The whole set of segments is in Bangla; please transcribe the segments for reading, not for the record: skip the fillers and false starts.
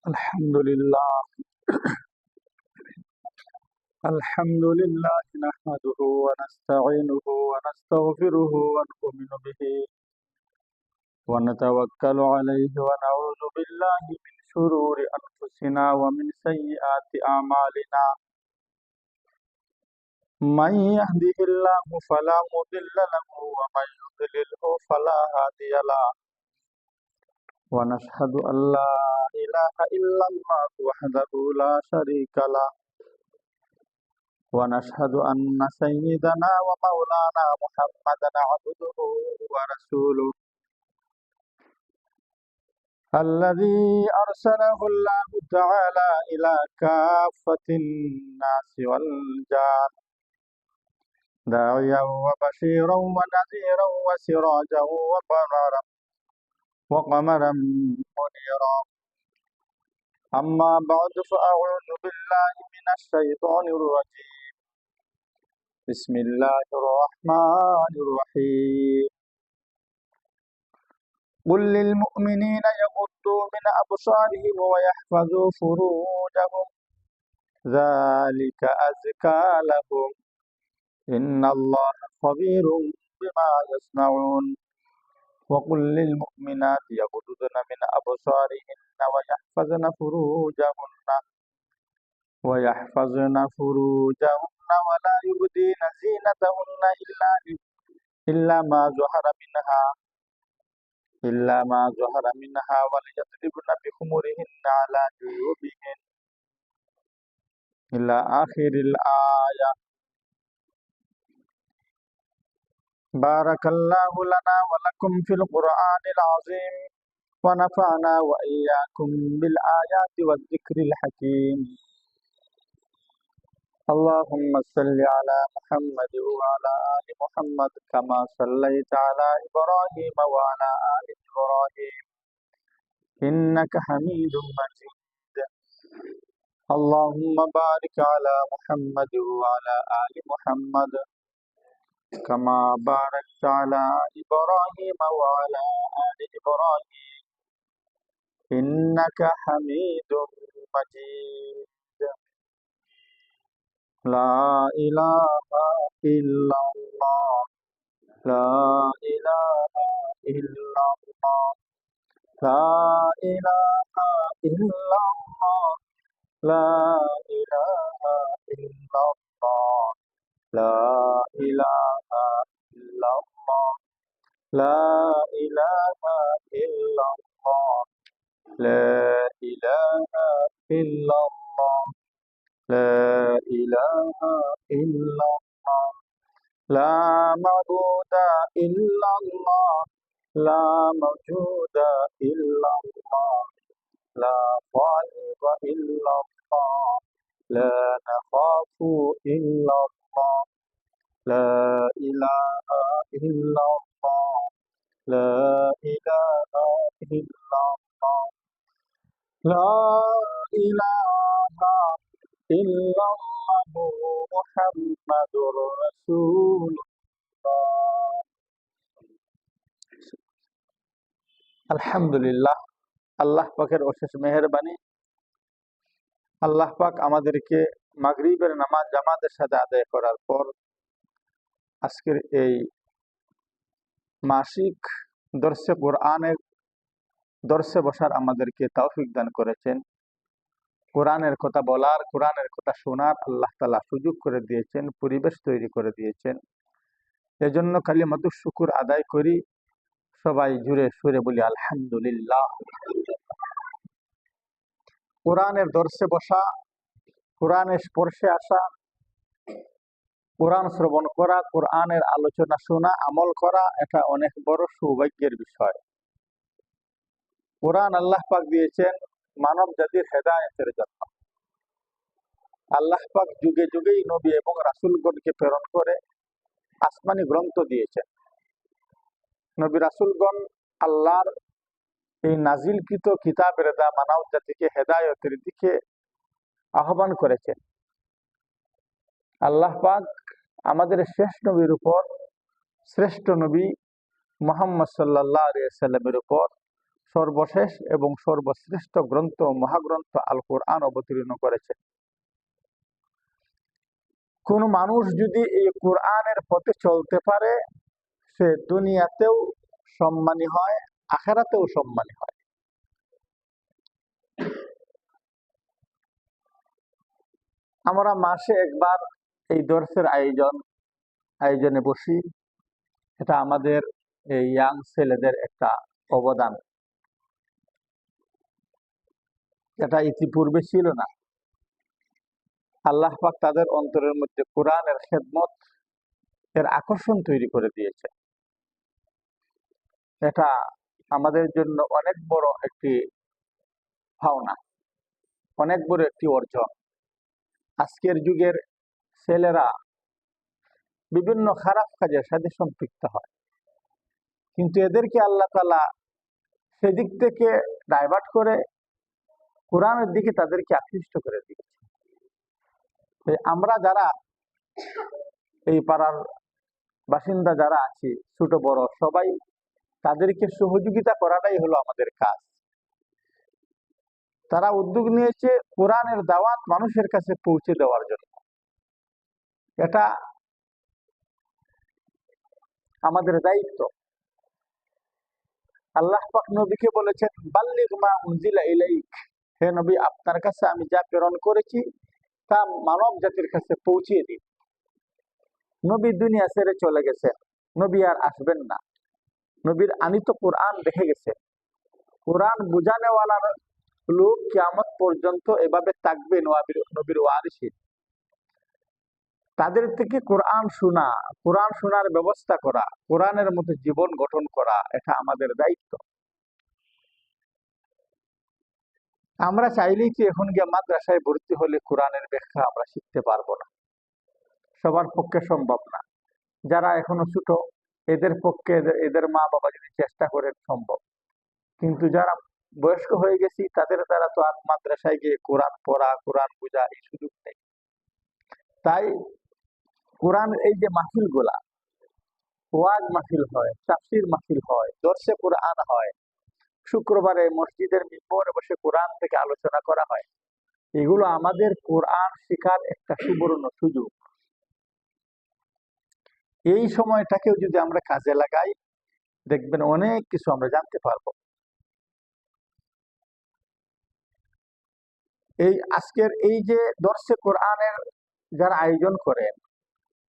الحمد لله نحمده ونستعينه ونستغفره ونؤمن به ونتوكل عليه ونعوذ بالله من شرور أنفسنا ومن سيئات أعمالنا من يهده الله فلا مضل له ومن يضلله فلا هادي له ونشهد أن لا إله إلا الله وحده لا شريك له ونشهد أن سيدنا ومولانا محمدا عبده ورسوله الذي أرسله الله تعالى إلى كافة الناس والجان داعيا وبشيرا ونذيرا وسراجا وقمرا منيرا أما بعد فأعوذ بالله من الشيطان الرجيم بسم الله الرحمن الرحيم قل للمؤمنين يغضوا من أبصارهم ويحفظوا فروجهم ذلك أزكى لهم إن الله خبير بما يصنعون وقل للمؤمنات يغضضن من أبصارهن ويحفظن فروجهن ولا يبدين زينتهن إلا ما ظهر منها وليضربن بخمرهن على جيوبهن إلى آخر الآية. بارك الله لنا ولكم في القرآن العظيم ونفعنا وإياكم بالآيات والذكر الحكيم. اللهم صل على محمد وعلى آل محمد كما صليت على إبراهيم وعلى آل إبراهيم إنك حميد مجيد. اللهم بارك على محمد وعلى آل محمد كما باركت على إبراهيم وعلى آل إبراهيم إنك حميد مجيد. لا إله إلا الله لا إله إلا الله لا إله إلا الله لا إله إلا الله لا إله إلا الله لا إله إلا الله لا إله إلا الله لا إله إلا الله لا معبود إلا الله لا موجود إلا الله لا خالق إلا الله لا نخاف إلا الله لا إله إلا الله لا إله إلا الله لا إله إلا الله محمد رسول الله. আলহামদুলিল্লাহ, আল্লাহ পাকের অশেষ মেহেরবানি। আল্লাহ পাক আমাদেরকে মাগরিবের নামাজ জামাতের সাথে আদায় করার পর আজকের এই মাসিক দর্শে বসার আমাদেরকে তৌফিক দান করেছেন। কোরআনের কথা বলার, কোরআনের কথা শোনার আল্লাহ তাআলা সুযোগ করে দিয়েছেন, পরিবেশ তৈরি করে দিয়েছেন। এজন্য কালিমাতুশ শুকর আদায় করি, সবাই জুড়ে সুরে বলি আলহামদুলিল্লাহ। কোরআনের দর্শে বসা, কোরআনের স্পর্শে আসা, কোরআন শ্রবণ করা, কোরআনের আলোচনা শোনা, আমল করা, এটা অনেক বড় সৌভাগ্যের বিষয়। কোরআন আল্লাহ পাক দিয়েছেন মানব জাতির হেদায়েতের জন্য। আল্লাহ পাক যুগে যুগেই নবী এবং রাসূলগণকে প্রেরণ করে আসমানি গ্রন্থ দিয়েছেন। নবী রাসূলগণ আল্লাহর এই নাজিলকৃত কিতাবের দ্বারা মানব জাতিকে হেদায়েতের দিকে আহ্বান করেছেন। আল্লাহ পাক আমাদের শেষ নবীর উপর, শ্রেষ্ঠ নবী মুহাম্মদ সাল্লাল্লাহু আলাইহি ওয়াসাল্লামের উপর সর্বশেষ এবং সর্বশ্রেষ্ঠ গ্রন্থ মহাগ্রন্থ আল কোরআন অবতীর্ণ করেছেন। কোন মানুষ যদি এই কোরআনের পথে চলতে পারে, সে দুনিয়াতেও সম্মানী হয়, আখিরাতেও সম্মানী হয়। আমরা মাসে একবার এই দর্সের আয়োজনে বসি। এটা আমাদের এই ইয়াং ছেলেদের একটা অবদান, এটা ইতিপূর্বে ছিল না। আল্লাহ পাক তাদের অন্তরের মধ্যে কোরআনের খেদমত এর আকর্ষণ তৈরি করে দিয়েছে। এটা আমাদের জন্য অনেক বড় একটি পাওনা, অনেক বড় একটি অর্জন। আজকের যুগের ছেলেরা বিভিন্ন খারাপ কাজের সাথে সম্পৃক্ত হয়, কিন্তু এদেরকে আল্লাহ তাআলা সেদিক থেকে ডাইভার্ট করে কোরআনের দিকে তাদেরকে আকৃষ্ট করে দিয়েছে। আমরা যারা এই পাড়ার বাসিন্দা যারা আছি, ছোট বড় সবাই, তাদেরকে সহযোগিতা করাটাই হলো আমাদের কাজ। তারা উদ্যোগ নিয়েছে কোরআনের দাওয়াত মানুষের কাছে পৌঁছে দেওয়ার জন্য। এটা আমাদের দায়িত্ব। আল্লাহ পাক নবীকে বলেছেন, বাল্লিগ মা উনজিলা ইলাইক, হে নবী, আপনার কাছে আমি যা প্রেরণ করেছি তা মানব জাতির কাছে পৌঁছিয়ে দিন। নবী দুনিয়া ছেড়ে চলে গেছেন, নবী আর আসবেন না। নবীর আনিত কোরআন রেখে গেছে। কোরআন বুঝানেওয়ালার লোক কিয়ামত পর্যন্ত এভাবে থাকবে, নবীর ওয়ারিসে। তাদের থেকে কোরআন শোনা, কোরআন শোনার ব্যবস্থা করা, কোরআনের মতো জীবন গঠন করা, এটা আমাদের দায়িত্ব। আমরা চাইলেই কি এখন গিয়ে মাদ্রাসায় ভর্তি হলে কোরআনের ব্যাখ্যা আমরা শিখতে পারবো না? সবার পক্ষে সম্ভব না। যারা এখনো ছোট, এদের পক্ষে, এদের মা বাবা যদি চেষ্টা করেন সম্ভব। কিন্তু যারা বয়স্ক হয়ে গেছি, তাদের দ্বারা তো আর মাদ্রাসায় গিয়ে কোরআন পড়া, কোরআন বোঝা এই সুযোগ নেই। তাই কোরআন এই যে মাহফিল গুলা, ওয়াজ মাহফিল হয়, তাফসীর মাহফিল হয়, দর্শে কোরআন হয়, শুক্রবারে মসজিদের মিম্বরে বসে কোরআন থেকে আলোচনা করা হয়, এগুলো আমাদের কোরআন শেখার একটা সুবর্ণ সুযোগ। এই সময়টাকেও যদি আমরা কাজে লাগাই, দেখবেন অনেক কিছু আমরা জানতে পারবো। এই আজকের এই যে দর্শে কোরআনের যারা আয়োজন করেন,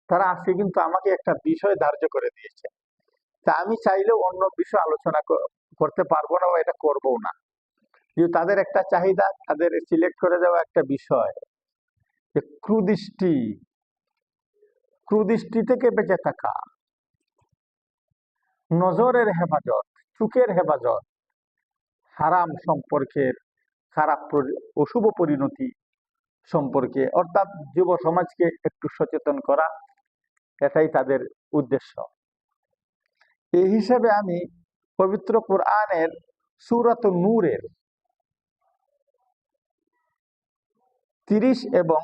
তারা আজকে কিন্তু আমাকে একটা বিষয় ধার্য করে দিয়েছে। তা আমি চাইলেও অন্য বিষয় আলোচনা করতে পারবো না, বা এটা করবো না। কিন্তু তাদের একটা চাহিদা, তাদের সিলেক্ট করে দেওয়া একটা বিষয় যে কুদৃষ্টি থেকে বেঁচে থাকা, নজরের হেফাজত, চোখের হেফাজত, হারাম সম্পর্কের খারাপ অশুভ পরিণতি সম্পর্কে, অর্থাৎ যুব সমাজকে একটু সচেতন করা, এটাই তাদের উদ্দেশ্য। এই হিসাবে আমি পবিত্র কোরআনের সূরাত নূরের 30 এবং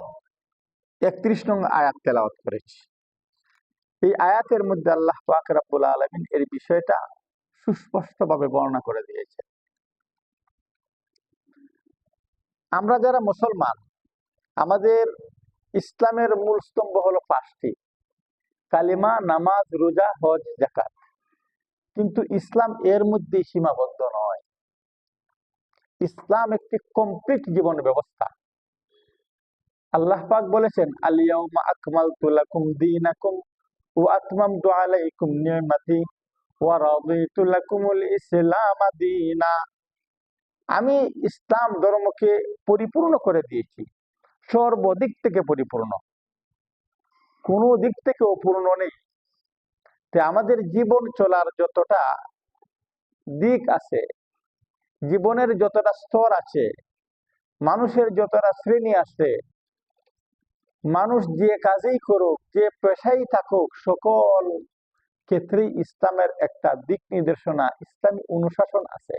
31 নং আয়াত তেলাওয়াত করেছি। এই আয়াতের মধ্যে আল্লাহ পাক রব্বুল আলামিন এর বিষয়টা সুস্পষ্টভাবে বর্ণনা করে দিয়েছে। আমরা যারা মুসলমান, আমাদের ইসলামের মূল স্তম্ভ হলো 5টি: কালিমা, নামাজ, রোজা, হজ, যাকাত। কিন্তু ইসলাম এর মধ্যে সীমাবদ্ধ নয়। ইসলাম একটি কমপ্লিট জীবন ব্যবস্থা। আল্লাহ পাক বলেছেন, আল ইয়াউমা আকমালতু লাকুম দীনাকুম ওয়া আতমামতু আলাইকুম নি'মাতি ওয়া রাদিতু লাকুমুল ইসলাম দীনা। আমি ইসলাম ধর্মকে পরিপূর্ণ করে দিয়েছি, সর্বদিক থেকে পরিপূর্ণ, কোনো দিক থেকে অপূর্ণ নেই। আমাদের জীবন চলার যতটা দিক আছে, জীবনের যতটা স্তর আছে, মানুষের যতটা শ্রেণী আছে, মানুষ যে কাজেই করুক, যে পেশাই থাকুক, সকল ক্ষেত্রেই ইসলামের একটা দিক নির্দেশনা, ইসলামী অনুশাসন আছে।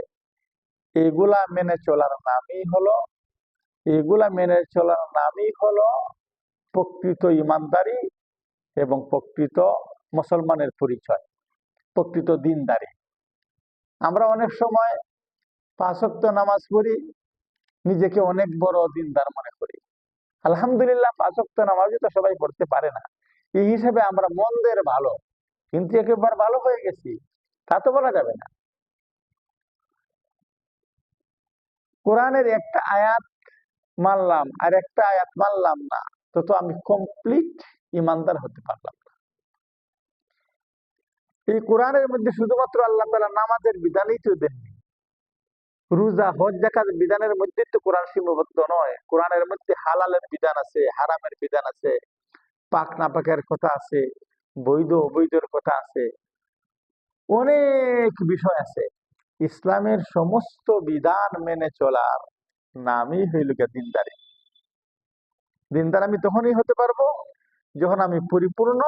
এগুলা মেনে চলার নামই হলো প্রকৃত ইমানদারি এবং প্রকৃত মুসলমানের পরিচয়, প্রকৃত দিনদারি। আমরা অনেক সময় 5 ওয়াক্ত নামাজ পড়ি, নিজেকে অনেক বড় দিনদার মনে করি। আলহামদুলিল্লাহ, 5 ওয়াক্ত নামাজই তো সবাই পড়তে পারে না। এই হিসেবে আমরা মন্দের ভালো, কিন্তু একেবারে ভালো হয়ে গেছি তা তো বলা যাবে না। কোরআনের একটা আয়াত মানলাম আর একটা আয়াত মানলাম না, তো আমি কমপ্লিট ইমানদার হতে পারলাম না। এই কোরআনের মধ্যে শুধুমাত্র আল্লাহ তাআলা নামাজের বিধানই তো দেননি, রোজা, হজ, যাকাত বিধানের মধ্যে তো কোরআন সীমাবদ্ধ নয়। কোরআনের মধ্যে হালালের বিধান আছে, হারামের বিধান আছে, পাক নাপাকের কথা আছে, বৈধ অবৈধের কথা আছে, অনেক বিষয় আছে। ইসলামের সমস্ত বিধান মেনে চলার নামই হইল দিনদারি। দিনদার আমি তখনই হতে পারবো যখন আমি পরিপূর্ণ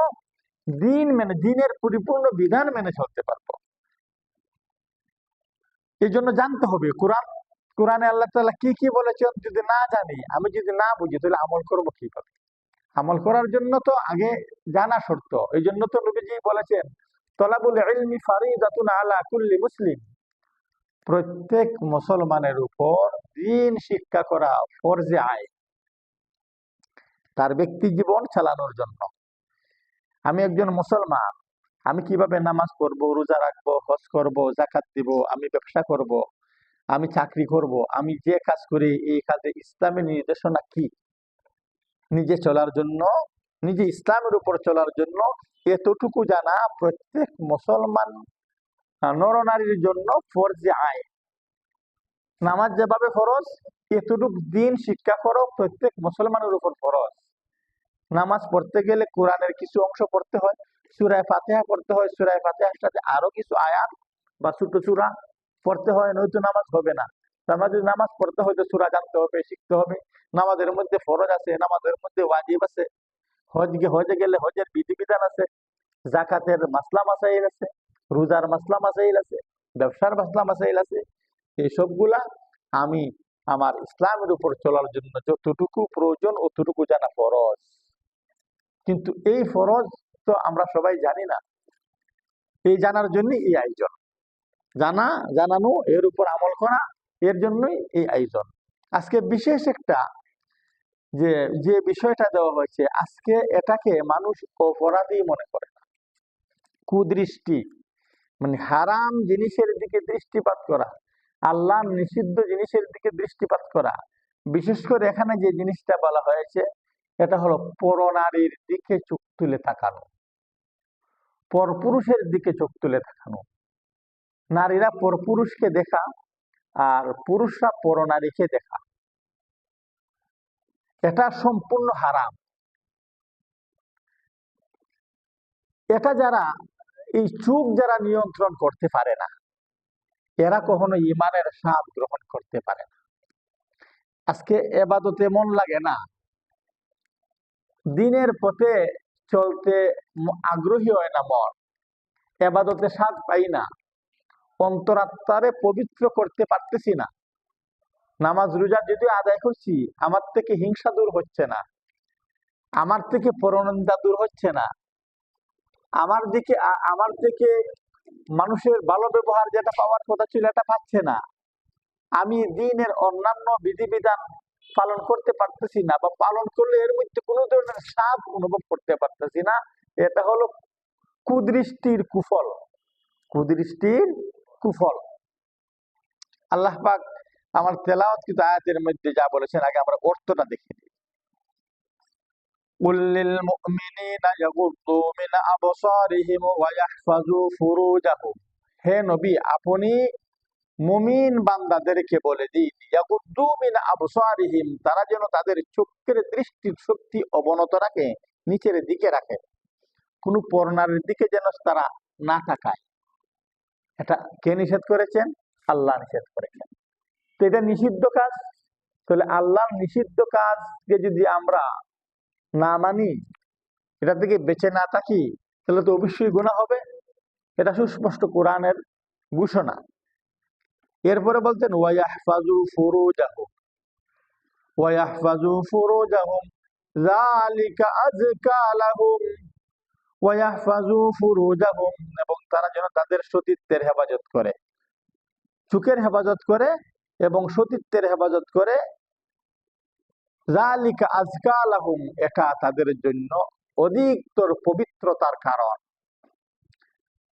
দিনের পরিপূর্ণ বিধান মেনে চলতে পারবো। এই জন্য জানতে হবে কোরআনে আল্লাহ তাআলা কি কি বলেছেন। যদি না জানি, আমি যদি না বুঝি, তাহলে আমল করবো কিভাবে? আমল করার জন্য তো আগে জানা শর্ত। এই জন্য তো নবীজি বলেছেন, তলাবুল ইলমি ফারিদাতুন আলা কুল্লি মুসলিম, প্রত্যেক মুসলমানের উপর দ্বীন শিক্ষা করা ফরজে আইন, তার ব্যক্তি জীবন চালানোর জন্য। আমি একজন মুসলমান, আমি কিভাবে নামাজ পড়বো, রোজা রাখবো, হজ করব, যাকাত দিব, আমি ব্যবসা করব, আমি চাকরি করব, আমি যে কাজ করি, এই কাজে ইসলামের নির্দেশনা কি, নিজে চলার জন্য, নিজে ইসলামের উপর চলার জন্য এতটুকু জানা প্রত্যেক মুসলমান নরনারীর জন্য ফরজে আইন। নামাজ যেভাবে ফরজ, এতটুকু দিন শিক্ষা করো প্রত্যেক মুসলমানের উপর ফরজ। নামাজ পড়তে গেলে কোরআনের কিছু অংশ পড়তে হয়, সূরা ফাতিহা পড়তে হয়, সূরা ফাতিহার সাথে আরো কিছু আয়াত বা ছোট সূরা পড়তে হয়, নয়তো নামাজ হবে না। আমরা যদি নামাজ পড়তে হয় তো সূরা জানতে হবে, শিখতে হবে। নামাজের মধ্যে ফরজ আছে, নামাজের মধ্যে ওয়াজিব আছে, হজে গেলে হজের বিধিবিধান আছে, যাকাতের মাসলা মাসাইল আছে, রোজার মাসলা মাসাইল আছে, ব্যবসার মাসলা মাসাইল আছে। এই সবগুলা আমি আমার ইসলামের উপর চলার জন্য যতটুকু প্রয়োজন অতটুকু জানা ফরজ। কিন্তু এই ফরজ তো আমরা সবাই জানি না। এই জানার জন্য এই আয়োজন, জানানো, এর উপর আমল করা, এর জন্যই এই আয়োজন। আজকে বিশেষ একটা যে বিষয়টা দেওয়া হয়েছে, আজকে এটাকে মানুষ অপরাধী মনে করে না। কুদৃষ্টি, মানে হারাম জিনিসের দিকে দৃষ্টিপাত করা, আল্লাহ নিষিদ্ধ জিনিসের দিকে দৃষ্টিপাত করা। বিশেষ করে এখানে যে জিনিসটা বলা হয়েছে, এটা হলো পরনারীর দিকে চোখ তুলে তাকানো, পরপুরুষের দিকে চোখ তুলে তাকানো। নারীরা পরপুরুষকে দেখা আর পুরুষরা পরনারীকে দেখা, এটা সম্পূর্ণ হারাম। এটা এই চোখ যারা নিয়ন্ত্রণ করতে পারে না, এরা কখনো ঈমানের স্বাদ গ্রহণ করতে পারে না। আজকে এবাদতে মন লাগে না, দিনের পথে চলতে আগ্রহী হয় না মন, এবাদতে স্বাদ পাই না, অন্তরাত্মারে পবিত্র করতে পারতেছি না। নামাজ রোজা যদিও আদায় করছি, আমার থেকে হিংসা দূর হচ্ছে না, আমার থেকে পরনিন্দা দূর হচ্ছে না, আমার থেকে মানুষের ভালো ব্যবহার যেটা পাওয়ার কথা ছিল এটা পাচ্ছে না। আমি দ্বীনের অন্যান্য বিধিবিধান পালন করতে পারতেছি না, বা পালন করলে এর মধ্যে কোনো ধরনের স্বাদ অনুভব করতে পারতেছি না। এটা হলো কুদৃষ্টির কুফল, কুদৃষ্টির কুফল। আল্লাহ পাক আমার তেলাওয়াতকৃত আয়াতের মধ্যে যা বলেছেন, আগে আমরা অর্থটা দেখে নিই। قل للمؤمنين يغضوا من أبصارهم ويحفظوا فروجهم। হে নবী, আপনি মুমিন বান্দাদেরকে বলে দিন, ইয়াগুদ্দু মিন আবসারিহিম, তারা যেন তাদের চোখের দৃষ্টির শক্তি অবনত রাখে, নিচের দিকে রাখে, কোন পরনারীর দিকে যেন তারা না তাকায়। এটা কে নিষেধ করেছেন? আল্লাহ নিষেধ করেছেন। তো এটা নিষিদ্ধ কাজ। তাহলে আল্লাহর নিষিদ্ধ কাজকে যদি আমরা না মানি, এটা থেকে বেঁচে না থাকি, তাহলে তো অবশ্যই গুনাহ হবে। এটা সুস্পষ্ট কোরআনের ঘোষণা। এরপরে বলতেন ওয়াইয়াহফাজু ফুরুজাহুম ওয়াইয়াহফাজু ফুরুজাহুম যালিকা আযকা লাহুম ওয়াইয়াহফাজু ফুরুজাহুম, এবং তারা যেন তাদের সতীত্বের হেফাজত করে, চোখের হেফাজত করে এবং সতীত্বের হেফাজত করে। যালিকা আযকা লাহুম, এটা তাদের জন্য অধিকতর পবিত্রতার কারণ।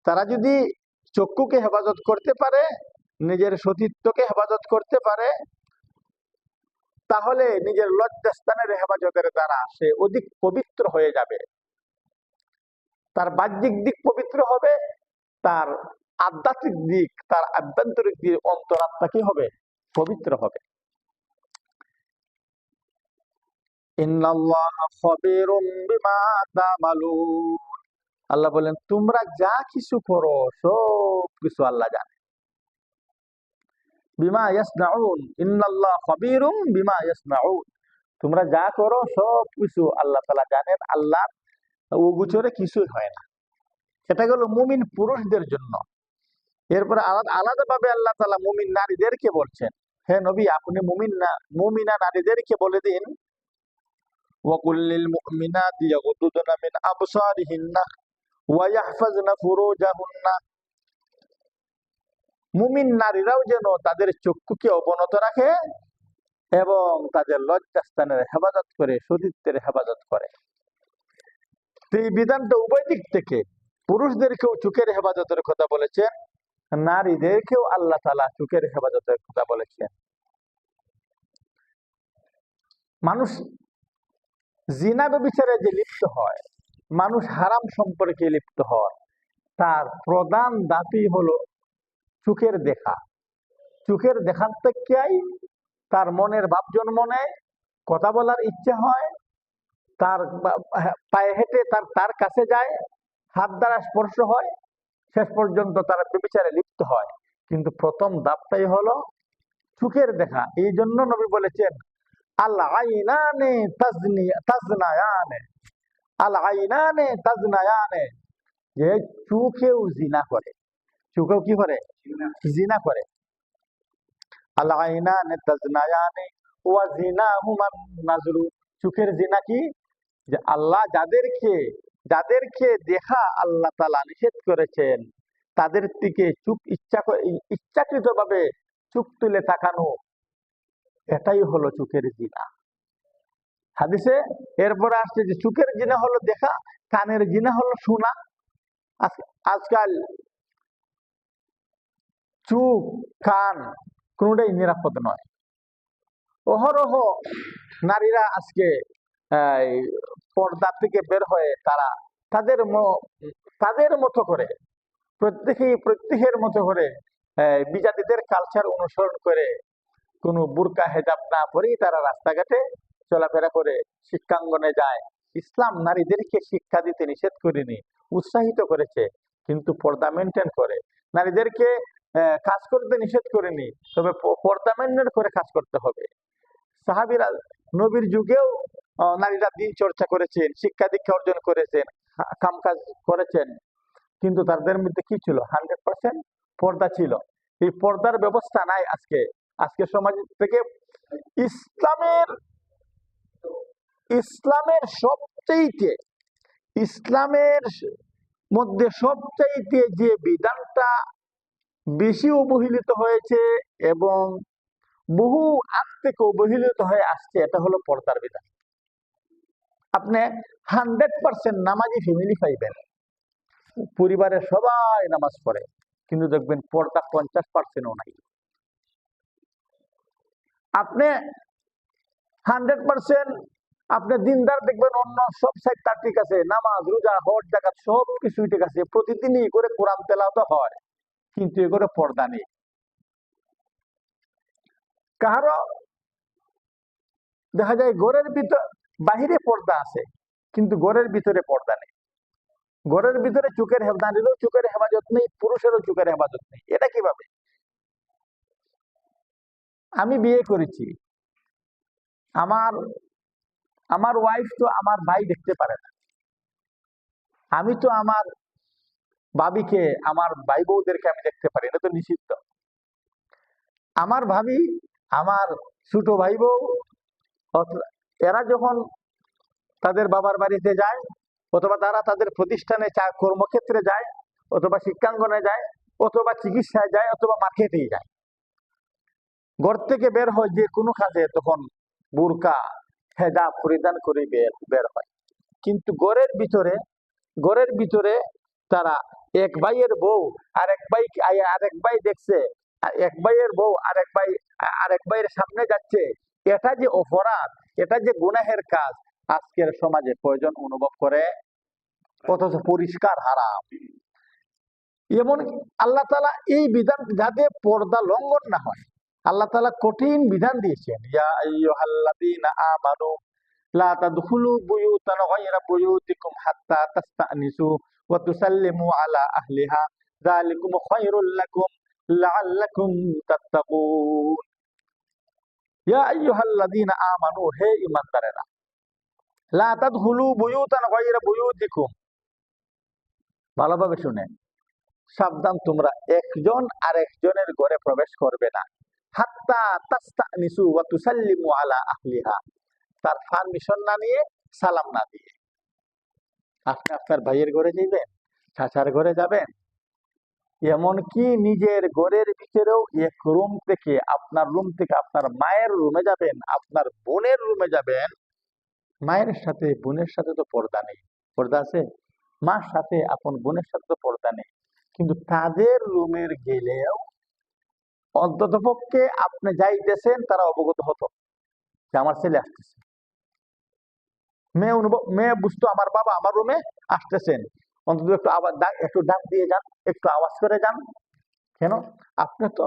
তারা যদি চক্ষুকে হেফাজত করতে পারে, নিজের সতীত্বকে হেফাজত করতে পারে, তাহলে নিজের লজ্জাস্থানের হেফাজতের দ্বারা সে অধিক পবিত্র হয়ে যাবে। তার বাহ্যিক দিক পবিত্র হবে, তার আধ্যাত্মিক দিক, তার আভ্যন্তরিক দিক, অন্তরাত্মা কি হবে? পবিত্র হবে। ইন্নাল্লাহা খাবীরুম বিমা তা'মালুন, আল্লাহ বলেন তোমরা যা কিছু করো সব কিছু আল্লাহ জানে। বিমা ইয়াসনাউন, ইন্নাল্লাহা খাবীরুম বিমা ইয়াসনাউন, তোমরা যা করো সব কিছু আল্লাহ তাআলা জানেন। আল্লাহর অগোচরে কিছুই হয় না। এটা গেল মুমিন পুরুষদের জন্য। এরপরে আলাদাভাবে আল্লাহ তাআলা মুমিন নারীদেরকে বলছেন, হে নবী আপনি মুমিনা নারীদেরকে বলে দিন, ওয়াকুল লিল মুমিনাতি ইয়াগুদ্দুনা মিন আবসারিহিন্না ওয়া ইয়াহফাজনা ফুরুজাহুন্না, মুমিন নারীরাও যেন তাদের চক্ষুকে অবনত রাখে এবং তাদের লজ্জাস্থানের হেফাজত করে, সতীত্বের হেফাজত করে। এই বিধানটা উভয় দিক থেকে, পুরুষদেরকেও চোখের হেফাজতের কথা বলেছেন, নারীদেরকেও আল্লাহ তাআলা চোখের হেফাজতের কথা বলেছেন। মানুষ জিনা ব্যভিচারে যে লিপ্ত হয়, মানুষ হারাম সম্পর্কে লিপ্ত হয়, তার প্রধান দাবি হলো চোখের দেখা। চোখের দেখার থেকেই তার মনের ভাব জন্ম নেয়, কথা বলার ইচ্ছা হয়, তার পায়ে হেঁটে তার কাছে যায়, হাত দ্বারা স্পর্শ হয়, শেষ পর্যন্ত তারা ব্যভিচারে লিপ্ত হয়। কিন্তু প্রথম ধাপটাই হলো চোখের দেখা। এই জন্য নবী বলেছেন আল আইনানে তাজনায়ানে, আল আইনানে তাজনায়ানে, যে চোখেও জিনা করে, চোখেও কি করে? জিনা করে। আল আইনানে তাজনায়ানে ওয়া জিনাহুমান নাজরু, চোখের জিনা কি? যে আল্লাহ যাদেরকে দেখা আল্লাহ তাআলা নিষেধ করেছেন, তাদের দিকে চোখ ইচ্ছাকৃত ভাবে চোখ তুলে তাকানো, এটাই হলো চোখের জিনা। হাদিসে এরপরে আসছে যে চোখের জিনা হলো দেখা, কানের জিনা হলো শোনা। আজকাল চোখ কান কোনটাই নিরাপদ নয়। অহরহ নারীরা আজকে পর্দা থেকে বের হয়ে তারা তাদের মতো করে, প্রত্যেকের মতো করে বিজাতিদের কালচার অনুসরণ করে, কোনো বুরকা হেজাব না পরেই তারা রাস্তাঘাটে চলাফেরা করে, শিক্ষাঙ্গনে যায়। ইসলাম নারীদেরকে শিক্ষা দিতে নিষেধ করেনি, উৎসাহিত করেছে, কিন্তু পর্দা মেনটেন করে। নারীদেরকে কাজ করতে নিষেধ করেনি, তবে পর্দা মেনটেন করে কাজ করতে হবে। সাহাবীরা নবীর যুগেও নারীরা দিন চর্চা করেছেন, শিক্ষা দীক্ষা অর্জন করেছেন, কাম কাজ করেছেন, কিন্তু তাদের মধ্যে কি ছিল? 100% পর্দা ছিল। এই পর্দার ব্যবস্থা নাই আজকে সমাজ থেকে। ইসলামের মধ্যে সবচাইতে যে বিধানটা বেশি অবহেলিত হয়েছে এবং বহু আগ থেকে অবহেলিত হয়ে আসছে, এটা হলো পর্দার বিধান। আপনি 100% নামাজি ফ্যামিলি পাইবেন, পরিবারের সবাই নামাজ পড়ে, কিন্তু দেখবেন পর্দা 50%ও নাই। আপনি 100% আপনি দিনদার দেখবেন, অন্য সব সাইড তার ঠিক আছে, নামাজ রোজা হজ যাকাত সব কিছুই ঠিক আছে, প্রতিদিনই করে কোরআন তেলাওয়াত হয়, কিন্তু এগুলো পর্দা নেই। কারো দেখা যায় ঘরের ভিতর বাহিরে পর্দা আছে, কিন্তু ঘরের ভিতরে পর্দা নেই। ঘরের ভিতরে চোখের নারীরও চোখের হেফাজত নেই, পুরুষেরও চোখের হেফাজত নেই। এটা কিভাবে? আমি বিয়ে করেছি, আমার আমার ওয়াইফ তো আমার ভাই দেখতে পারে না, আমি তো আমার ভাবিকে, আমার ভাই বউদেরকে আমি দেখতে পারি, এটা তো নিষিদ্ধ। আমার ভাবি, আমার ছোট ভাই বউ, এরা যখন তাদের বাবার বাড়িতে যায়, অথবা তারা তাদের প্রতিষ্ঠানে কর্মক্ষেত্রে যায়, অথবা শিক্ষাঙ্গনে যায়, অথবা চিকিৎসায় যায়, অথবা মার্কেটেই যায়, ঘর থেকে বের হয় যে কোনো কাজে, তখন বুরকা হেজাব পরিধান করে বের হয়। কিন্তু ঘরের ভিতরে তারা এক ভাইয়ের বউ আরেক ভাই দেখছে, এক ভাইয়ের বউ আরেক ভাইয়ের সামনে যাচ্ছে, এটা যে অপরাধ, এটা যে গুনাহের কাজ আজকের সমাজে কয়জন অনুভব করে? অথচ পরিষ্কার হারাম। এমন আল্লাহ তাআলা এই বিধান, যাতে পর্দা লঙ্ঘন না হয়, আল্লাহ তাআলা কঠিন বিধান দিয়েছেন। ইয়া আইয়ুহাল্লাযীনা আমানু লা তাদখুলু বুয়ুতান গায়রা বুয়ুতিকুম হাত্তা তাস্তানিসু ওয়া তুসাল্লিমু আলা আহলিহা যালিকুম খায়রুল লাকুম লাআল্লাকুম তাত্তাকুন। ইয়া আইয়ুহাল্লাযীনা আমানু, হে ঈমানদারেরা, লা তাদখুলু বুয়ুতান গায়রা বুয়ুতিকুম, ভালোভাবে শুনেন, সাবধান, তোমরা একজন আরেকজনের ঘরে প্রবেশ করবে না, হাত্তা তাস্তানিসু ওয়া তুসাল্লিমু আলা আহলিহা, তার পারমিশন না নিয়ে, সালাম না দিয়ে। আপনি আপনার ভাইয়ের ঘরে যাবেন, চাচার ঘরে যাবেন, এমনকি নিজের ঘরের ভিতরেও এক রুম থেকে, আপনার রুম থেকে আপনার মায়ের রুমে যাবেন, আপনার বোনের রুমে যাবেন, মায়ের সাথে বোনের সাথে তো পর্দা নেই, পর্দা আছে? মার সাথে আপন বোনের সাথে তো পর্দা নেই, কিন্তু তাদের রুমের গেলেও অন্ততপক্ষে আপনি যাইতেছেন, তারা অবগত হতো যে আমার ছেলে আসতেছে। মেয়ে বুঝতো আমার বাবা আমার রুমে আসতেছেন, অন্তত একটু ডাক দিয়ে যান, একটু আওয়াজ করে যান। কেন? আপনি তো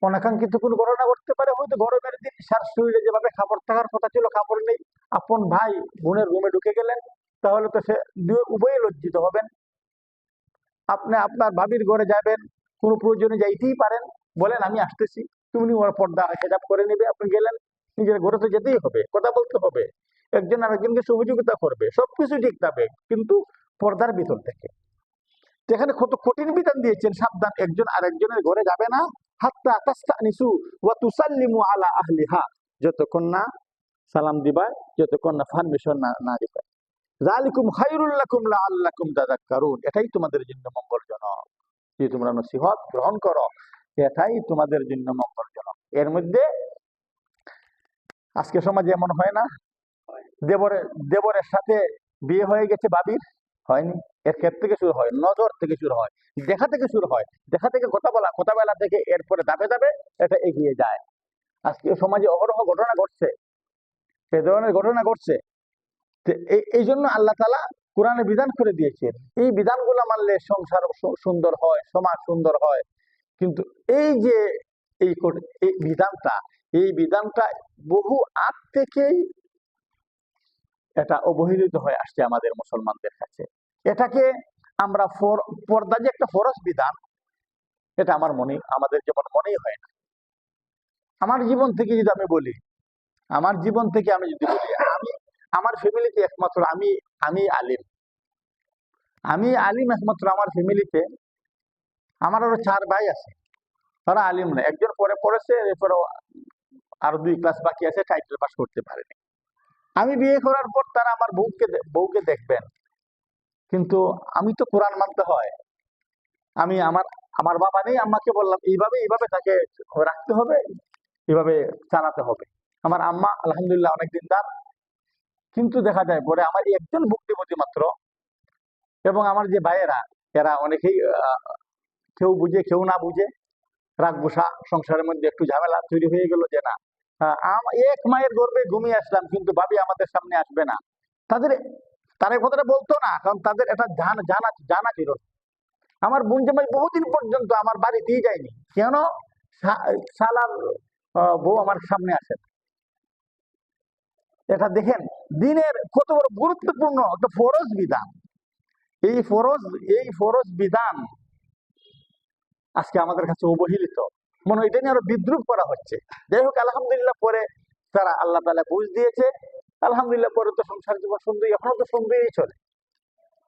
অনাকাঙ্ক্ষিত কোনো ঘটনা ঘটতে পারে, হয়তো গরমের দিন সার শরীরে যেভাবে কাপড় থাকার কথা ছিল কাপড় নেই, আপন ভাই বোনের রুমে ঢুকে গেলেন, তাহলে তো সে উভয়ে লজ্জিত হবেন। আপনি আপনার ভাবির ঘরে যাবেন, কোনো প্রয়োজনে যাইতেই পারেন, বলেন আমি আসতেছি, তুমি ওর পর্দা হেজাব করে নেবে, আপনি গেলেন, নিজের ঘরে তো যেতেই হবে, কথা বলতে হবে, একজন আরেকজনকে সহযোগিতা করবে, সবকিছু ঠিক থাকবে, কিন্তু পর্দার ভিতর থেকে। এখানে কত কঠিন বিধান দিয়েছেন, সাবধান, একজন আরেকজনের ঘরে যাবে না, হাত্তা তাস্তানিসু ওয়া তুসাল্লিমু আলা আহলিহা, যতক্ষণ না সালাম দিবা, যতক্ষণ না পারমিশন না দিবা। যালিকুম খায়রুল লাকুম লাআল্লাকুম তাযাক্কারুন, এটাই তোমাদের জন্য মঙ্গলজনক, যে তোমরা নসিহত গ্রহণ করো, এটাই তোমাদের জন্য মঙ্গলজনক। এর মধ্যে আজকে সমাজে এমন হয় না, দেবরের সাথে বিয়ে হয়ে গেছে বাবির, হয়নি, এর ক্ষেত্র থেকে শুরু হয়, নজর থেকে শুরু হয়, দেখা থেকে শুরু হয়, দেখা থেকে কথা বলা থেকে এরপরে ধাপে ধাপে এটা এগিয়ে যায়। আজকে সমাজে অহরহ ঘটনা ঘটছে, এ ধরনের ঘটনা ঘটছে। এই জন্য আল্লাহ তাআলা কোরআনে বিধান করে দিয়েছেন, এই বিধানগুলো মানলে সংসার সুন্দর হয়, সমাজ সুন্দর হয়। কিন্তু এই যে এই বিধানটা বহু আগ থেকেই এটা অবহেলিত হয়ে আসছে আমাদের মুসলমানদের কাছে। এটাকে আমরা পর্দা যে একটা ফরজ বিধান, এটা আমাদের যেমন মনেই হয় না। আমার জীবন থেকে যদি আমি বলি, আমি আমার ফ্যামিলিতে একমাত্র আমি আলিম একমাত্র আমার ফ্যামিলিতে। আমার আরো 4 ভাই আছে, তারা আলিম না, একজন পরে পড়েছে, এরপরে আরো 2 ক্লাস বাকি আছে, টাইটেল পাস করতে পারেনি। আমি বিয়ে করার পর তারা আমার বউকে দেখবেন, কিন্তু আমি তো কোরআন মানতে হয়, আমি আমার বাবা নেই, আম্মাকে বললাম এইভাবে তাকে রাখতে হবে, এইভাবে চালাতে হবে। আমার আম্মা আলহামদুলিল্লাহ অনেক দিনদার, কিন্তু দেখা যায় পরে আমার একজন ভুক্তিপতি মাত্র, এবং আমার যে ভাইয়েরা, এরা অনেকেই কেউ বুঝে কেউ না বুঝে, রাগ বসা সংসারের মধ্যে একটু ঝামেলা তৈরি হয়ে গেল, যে না এক মায়ের গর্ভে ঘুমিয়ে আসলাম, কিন্তু ভাবি আমাদের সামনে আসবে না। তারা কথাটা বলতো না, কারণ তাদের এটা জানা ছিল। আমার বোন জামাই বহুদিন পর্যন্ত আমার বাড়িতেই যায়নি, কেন? শালার বউ আমার সামনে আসে। এটা দেখেন দিনের কত বড় গুরুত্বপূর্ণ একটা ফরজ বিধান। এই ফরজ বিধান আজকে আমাদের কাছে অবহেলিত। মনে হয় এটা নিয়ে আরো বিদ্রুপ করা হচ্ছে। যাই হোক, আলহামদুলিল্লাহ পরে তারা আল্লাহ তাআলা বুঝ দিয়েছে। আলহামদুলিল্লাহ পরে তো সংসার জীবন সুন্দরী, এখনো তো সুন্দরই চলে।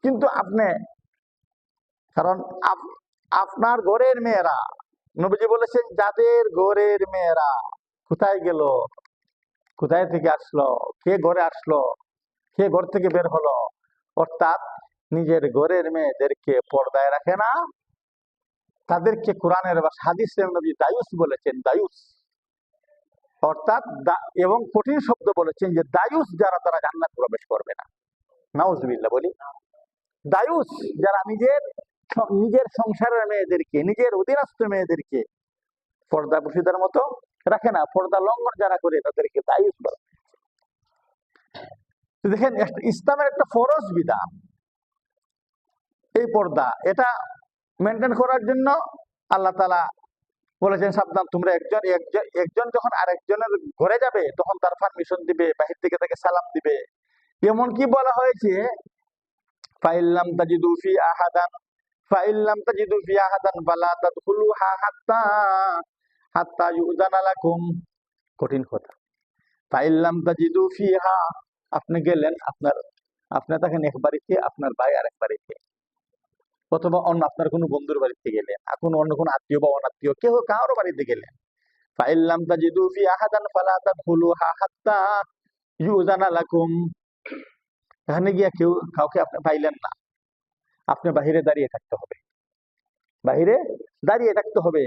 কিন্তু আপনি, কারণ আপনার ঘরের মেয়েরা, নবীজি বলেছেন যাদের ঘরের মেয়েরা কোথায় গেল, কোথায় থেকে আসলো, কে ঘরে আসলো, কে ঘর থেকে বের হলো, অর্থাৎ নিজের ঘরের মেয়েদেরকে পর্দায় রাখে না, তাদেরকে কোরআনের বা হাদিসের নবী দায়ুস বলেছেন, দায়ুস। অর্থাৎ এবং কঠিন শব্দ বলেছেন যে দায়ুস যারা, তারা জান্নাত প্রবেশ করবে না। নাউজুবিল্লাহ বলি। দায়ুস যারা নিজের সংসারের মেয়েদেরকে, নিজের অধীনস্থ মেয়েদেরকে পর্দা বসিদার মতো রাখে না, পর্দা লঙ্ঘন যারা করে তাদেরকে দায়ুস বলে। দেখেন, ইসলামের একটা ফরজ বিধান এই পর্দা, এটা মেনটেন করার জন্য আল্লাহ তাআলা বলেছেন সাবধান, তোমরা একজন যখন আরেকজনের ঘরে যাবে তখন তার পারমিশন দিবে, বাহির থেকে তাকে সালাম দিবে। এমনকি বলা হয়েছে ফাইল্লাম তাজিদু ফি আহাদান ফালা তাদখুলুহা হাত্তা ইউযানা লাকুম। কঠিন কথা। ফাইল্লাম তাজিদু ফিহা, আপনি গেলেন, আপনি থাকেন এক বাড়িতে, আপনার ভাই আরেক বাড়িতে, অথবা অন্য আপনার কোনো বন্ধুর বাড়িতে গেলেন, অন্য কোনো আত্মীয় বা অনাত্মীয় কেউ কারো বাড়িতে গেলেন। ফাইল্লাম তাজিদু ফি আহাদান ফালা তাদখুলুহা হাত্তা ইউযানা লাকুম। এখানে গিয়া কাউকে আপনি পাইলেন না, আপনি বাহিরে দাঁড়িয়ে থাকতে হবে, বাহিরে দাঁড়িয়ে থাকতে হবে।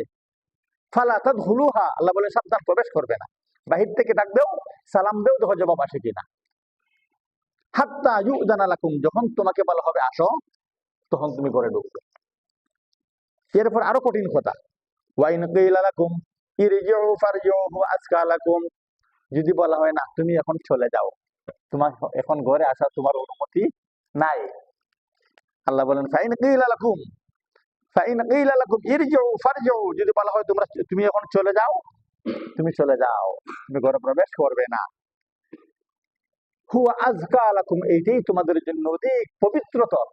ফালা তাদখুলুহা, আল্লাহ বলে সাবধান, প্রবেশ করবে না। বাহির থেকে ডাক দেও, সালাম দেও, দেখো জবাব আসে কিনা। হাত্তা ইউযানা লাকুম, যখন তোমাকে বলা হবে আসো, তখন তুমি ঘরে ঢুকবে। এরপর আরো কঠিন কথা, ওয়াইন কিলা লাকুম ইরজিউ ফারজিউ আজকা লাকুম, যদি বলা হয় না তুমি এখন চলে যাও, তোমার এখন ঘরে আসা তোমার অনুমতি নাই, আল্লাহ বলেন ফাইন কিলা লাকুম ইরজিউ ফারজিউ, যদি বলা হয় তুমি এখন চলে যাও, তুমি চলে যাও, তুমি ঘরে প্রবেশ করবে না। হুয়া আজকা লাকুম, এইটাই তোমাদের জন্য অধিক পবিত্রতর,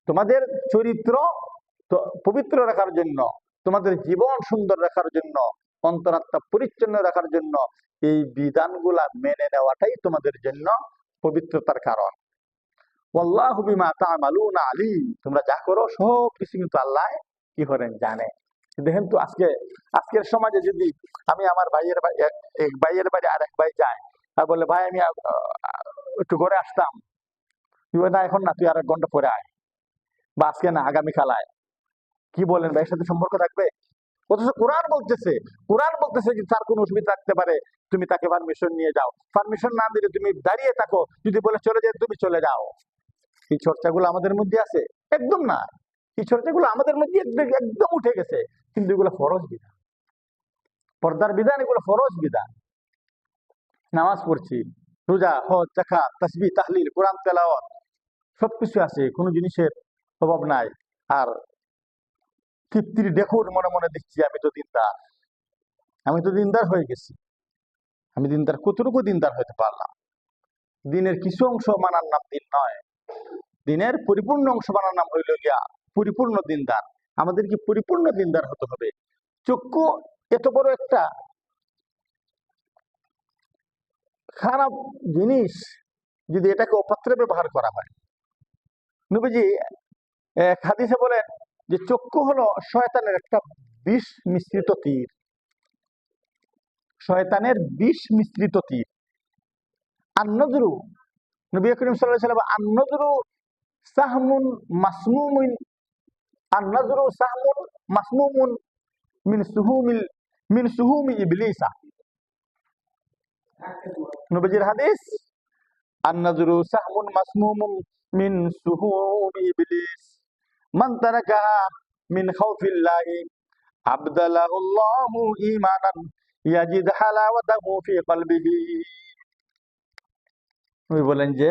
তোমাদের চরিত্র পবিত্র রাখার জন্য, তোমাদের জীবন সুন্দর রাখার জন্য, অন্তরাত্মা পরিচ্ছন্ন রাখার জন্য এই বিধানগুলা মেনে নেওয়াটাই তোমাদের জন্য পবিত্রতার কারণ। ওয়াল্লাহু বিমা তা'মালুনা আলীম, তোমরা যা করো সব কিছু কিন্তু আল্লাহ কি করেন, জানে। দেখেন তো আজকের সমাজে যদি আমি আমার এক ভাইয়ের বাড়ি আরেক ভাই যায় আর বলে ভাই আমি একটু ঘরে আসতাম, না এখন না, তুই আর 1 ঘন্টা পরে আয়, বা আজকে না আগামীকাল আয়, কি বলেন ভাইয়ের সাথে সম্পর্ক থাকবে? অথচ কোরআন বলতেছে যে তার কোনো অসুবিধা থাকতে পারে, তুমি তাকে পারমিশন নিয়ে যাও, পারমিশন না দিলে তুমি দাঁড়িয়ে থাকো, যদি বলে চলে যায় তুমি চলে যাও। এই চর্চাগুলো আমাদের মধ্যে আছে? একদম না। এই চর্চাগুলো আমাদের মধ্যে একদম উঠে গেছে, কিন্তু এগুলো ফরজ বিধান, পর্দার বিধান, এগুলো ফরজ বিধান। নামাজ পড়ছি, রোজা, হজ, যাকাত, তাসবিহ, তাহলিল, কোরআন তেলাওয়াত সবকিছু আছে, কোনো জিনিসের অভাব নাই। আর তৃপ্তির দেখুন মনে মনে দেখছি আমি তো দিনদার হয়ে গেছি। আমি দিনদার, কতটুকু দিনদার হতে পারলাম? দিনের কিছু অংশ মানার নাম দিন নয়, দিনের পরিপূর্ণ অংশ মানার নাম হইল গিয়া পরিপূর্ণ দিনদার। আমাদেরকে পরিপূর্ণ দিনদার হতে হবে। চক্ষু এত বড় একটা খারাপ জিনিস, যদি এটাকে অপাত্রে ব্যবহার করা হয়, নবীজি হাদিসে বলেন যে চক্ষু হলো শয়তানের একটা বিষ মিশ্রিত তীর, শয়তানের বিষ মিশ্রিত তীর। আন-নজরু, নবী করিম সাল্লাল্লাহু আলাইহি ওয়াসাল্লাম, আন-নজরু সাহমুন মাসমুমুন, আন-নজরু সাহমুন মাসমুমুন মিন সুহুমি ইবলিসা। নবীজির হাদিস, আন-নজরু সাহমুন মাসমুমুন মিন সুহুমি ইবলিস, মান তারাকাহা মিন খাউফিল্লাহি আবদালাহুল্লাহু ঈমানান ইয়াজিদ হালাওয়াতাহু ফি কলবিহি। উনি বলেন যে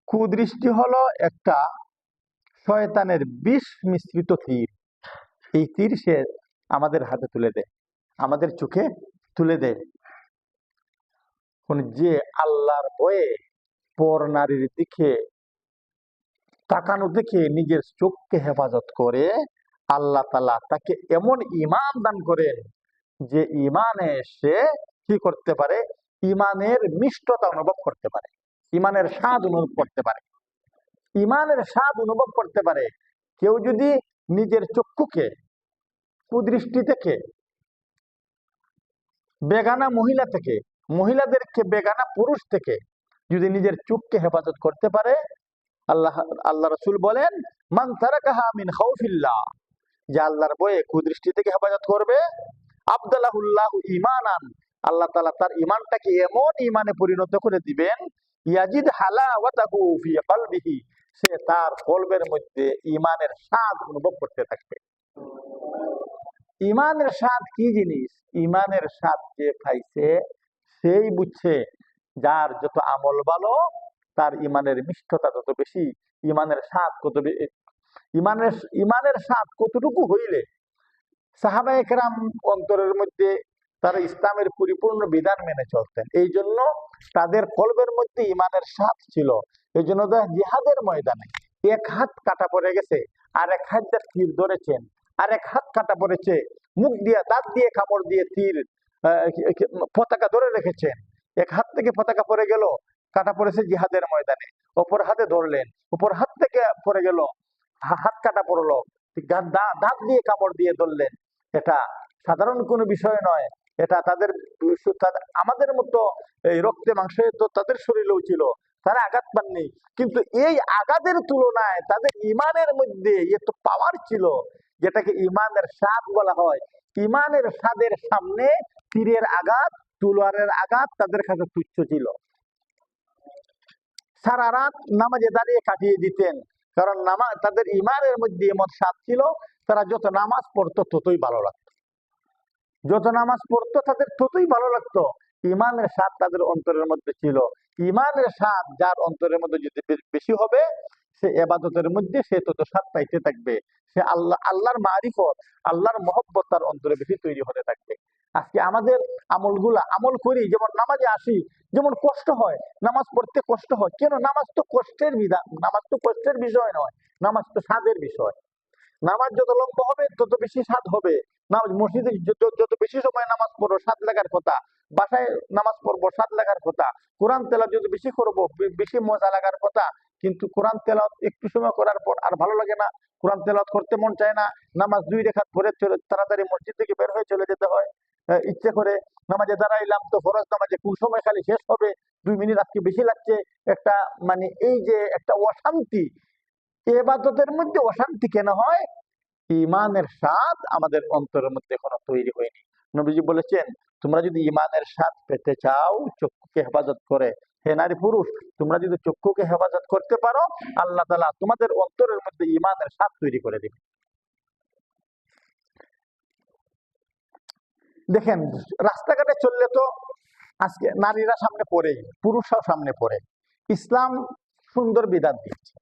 কুদৃষ্টি হলো একটা শয়তানের বিষ মিশ্রিত তীর। এই তীর সে আমাদের হাতে তুলে দেয়, আমাদের চোখে তুলে দেয়। যে আল্লাহর ভয়ে পর নারীর দিকে তাকানো থেকে নিজের চোখকে হেফাজত করে, আল্লাহ তাআলা তাকে এমন ঈমান দান করেন যে ঈমানে সে কি করতে পারে, ঈমানের মিষ্টতা অনুভব করতে পারে, ঈমানের স্বাদ অনুভব করতে পারে, ঈমানের স্বাদ অনুভব করতে পারে। কেউ যদি নিজের চক্ষুকে কুদৃষ্টি থেকে, বেগানা মহিলা থেকে, মহিলাদেরকে বেগানা পুরুষ থেকে যদি নিজের চোখকে হেফাজত করতে পারে, আল্লাহ আল্লাহ রাসূল বলেন, মান তারাকাহা মিন খাউফিল্লাহ, যে আল্লাহর ভয়ে কুদৃষ্টি থেকে হেফাজত করবে, আবদালাহুল্লাহু ঈমানান, আল্লাহ তাআলা তার ঈমানটাকে এমন ঈমানে পরিণত করে দিবেন, ইয়াজিদ হালাওয়াতাহু ফি কলবিহি, সে তার কলবের মধ্যে ঈমানের স্বাদ অনুভব করতে থাকবে। ঈমানের স্বাদ কি জিনিস? ঈমানের স্বাদ যে খাইছে সেই বুঝছে। যার যত আমল ভালো, তার ঈমানের মিষ্টতা তত বেশি, ঈমানের স্বাদ ঈমানের ঈমানের স্বাদ কতটুকু হইলে সাহাবায়ে কেরাম অন্তরের মধ্যে তারা ইসলামের পরিপূর্ণ বিধান মেনে চলতেন। এই জন্য তাদের কলবের মধ্যে ঈমানের স্বাদ ছিল। এই জন্য জিহাদের ময়দানে এক হাত কাটা পড়ে গেছে, আর এক হাত দিয়ে তীর ধরেছেন, আর এক হাত কাটা পড়েছে, মুখ দিয়ে দাঁত দিয়ে কামড় দিয়ে তীর পতাকা ধরে রেখেছেন। এক হাত থেকে পতাকা পড়ে গেল, কাটা পড়েছে জিহাদের ময়দানে, অপর হাতে ধরলেন, অপর হাত থেকে পড়ে গেল, হাত কাটা পড়লো, দাঁত দিয়ে কামড় দিয়ে ধরলেন। এটা সাধারণ কোনো বিষয় নয়। এটা আমাদের মতো এই রক্তে মাংসে তো তাদের শরীরেও ছিল, তারা আঘাত পাননি, কিন্তু এই আঘাতের তুলনায় তাদের ঈমানের মধ্যে এত পাওয়ার ছিল, যেটাকে ঈমানের স্বাদ বলা হয়। ঈমানের স্বাদের সামনে তীরের আঘাত, তলোয়ারের আঘাত তাদের কাছে তুচ্ছ ছিল। সারা রাত নামাজে দাঁড়িয়ে কাটিয়ে দিতেন, কারণ তাদের ঈমানের মধ্যে এমন স্বাদ ছিল, তারা যত নামাজ পড়তো ততই ভালো লাগতো, যত নামাজ পড়তো তাদের ততই ভালো লাগতো। ঈমানের স্বাদ তাদের অন্তরের মধ্যে ছিল। ঈমানের স্বাদ যার অন্তরের মধ্যে যদি বেশি হবে, সে ইবাদতের মধ্যে সে তত স্বাদ পাইতে থাকবে। সে আল্লাহর মারিফত, আল্লাহর মহব্বত তার অন্তরে বেশি তৈরি হতে থাকবে। আজকে আমাদের আমল করি, যেমন নামাজে আসি, যেমন কষ্ট হয়, নামাজ পড়তে কষ্ট হয় কেন? নামাজ তো কষ্টের বিধান, নামাজ তো কষ্টের বিষয় নয়, নামাজ তো স্বাদের বিষয়। নামাজ যত লম্বা হবে তত বেশি স্বাদ হবে। নামাজ মসজিদে যত বেশি সময় নামাজ পড়বো স্বাদ লাগার কথা, বাসায় নামাজ পড়বো স্বাদ লাগার কথা, কোরআন তেলাওয়াত যত বেশি করবো বেশি মজা লাগার কথা। কিন্তু কোরআন তেলাওয়াত একটু সময় করার পর আর ভালো লাগে না, কোরআন তেলাওয়াত করতে মন চায় না। নামাজ 2 রাকাত পড়ে তাড়াতাড়ি মসজিদ থেকে বের হয়ে চলে যেতে হয়। ইচ্ছে করে নামাজে দাঁড়াইলাম, তো ফরজ নামাজে কোন সময় খালি শেষ হবে, 2 মিনিট আজকে বেশি লাগছে, একটা মানে এই যে একটা অশান্তি, ইবাদতের মধ্যে অশান্তি কেন হয়? ঈমানের স্বাদ আমাদের অন্তরের মধ্যে এখনো তৈরি হয়নি। নবীজি বলেছেন, তোমরা যদি ঈমানের স্বাদ পেতে চাও, চক্ষুকে হেফাজত করে, হে নারী পুরুষ, তোমরা যদি চক্ষুকে হেফাজত করতে পারো, আল্লাহ তাআলা তোমাদের অন্তরের মধ্যে ঈমানের স্বাদ তৈরি করে দিবে। দেখেন, রাস্তাঘাটে চললে তো আজকে নারীরা সামনে পড়ে, পুরুষরাও সামনে পড়ে। ইসলাম সুন্দর বিধান দিয়েছে।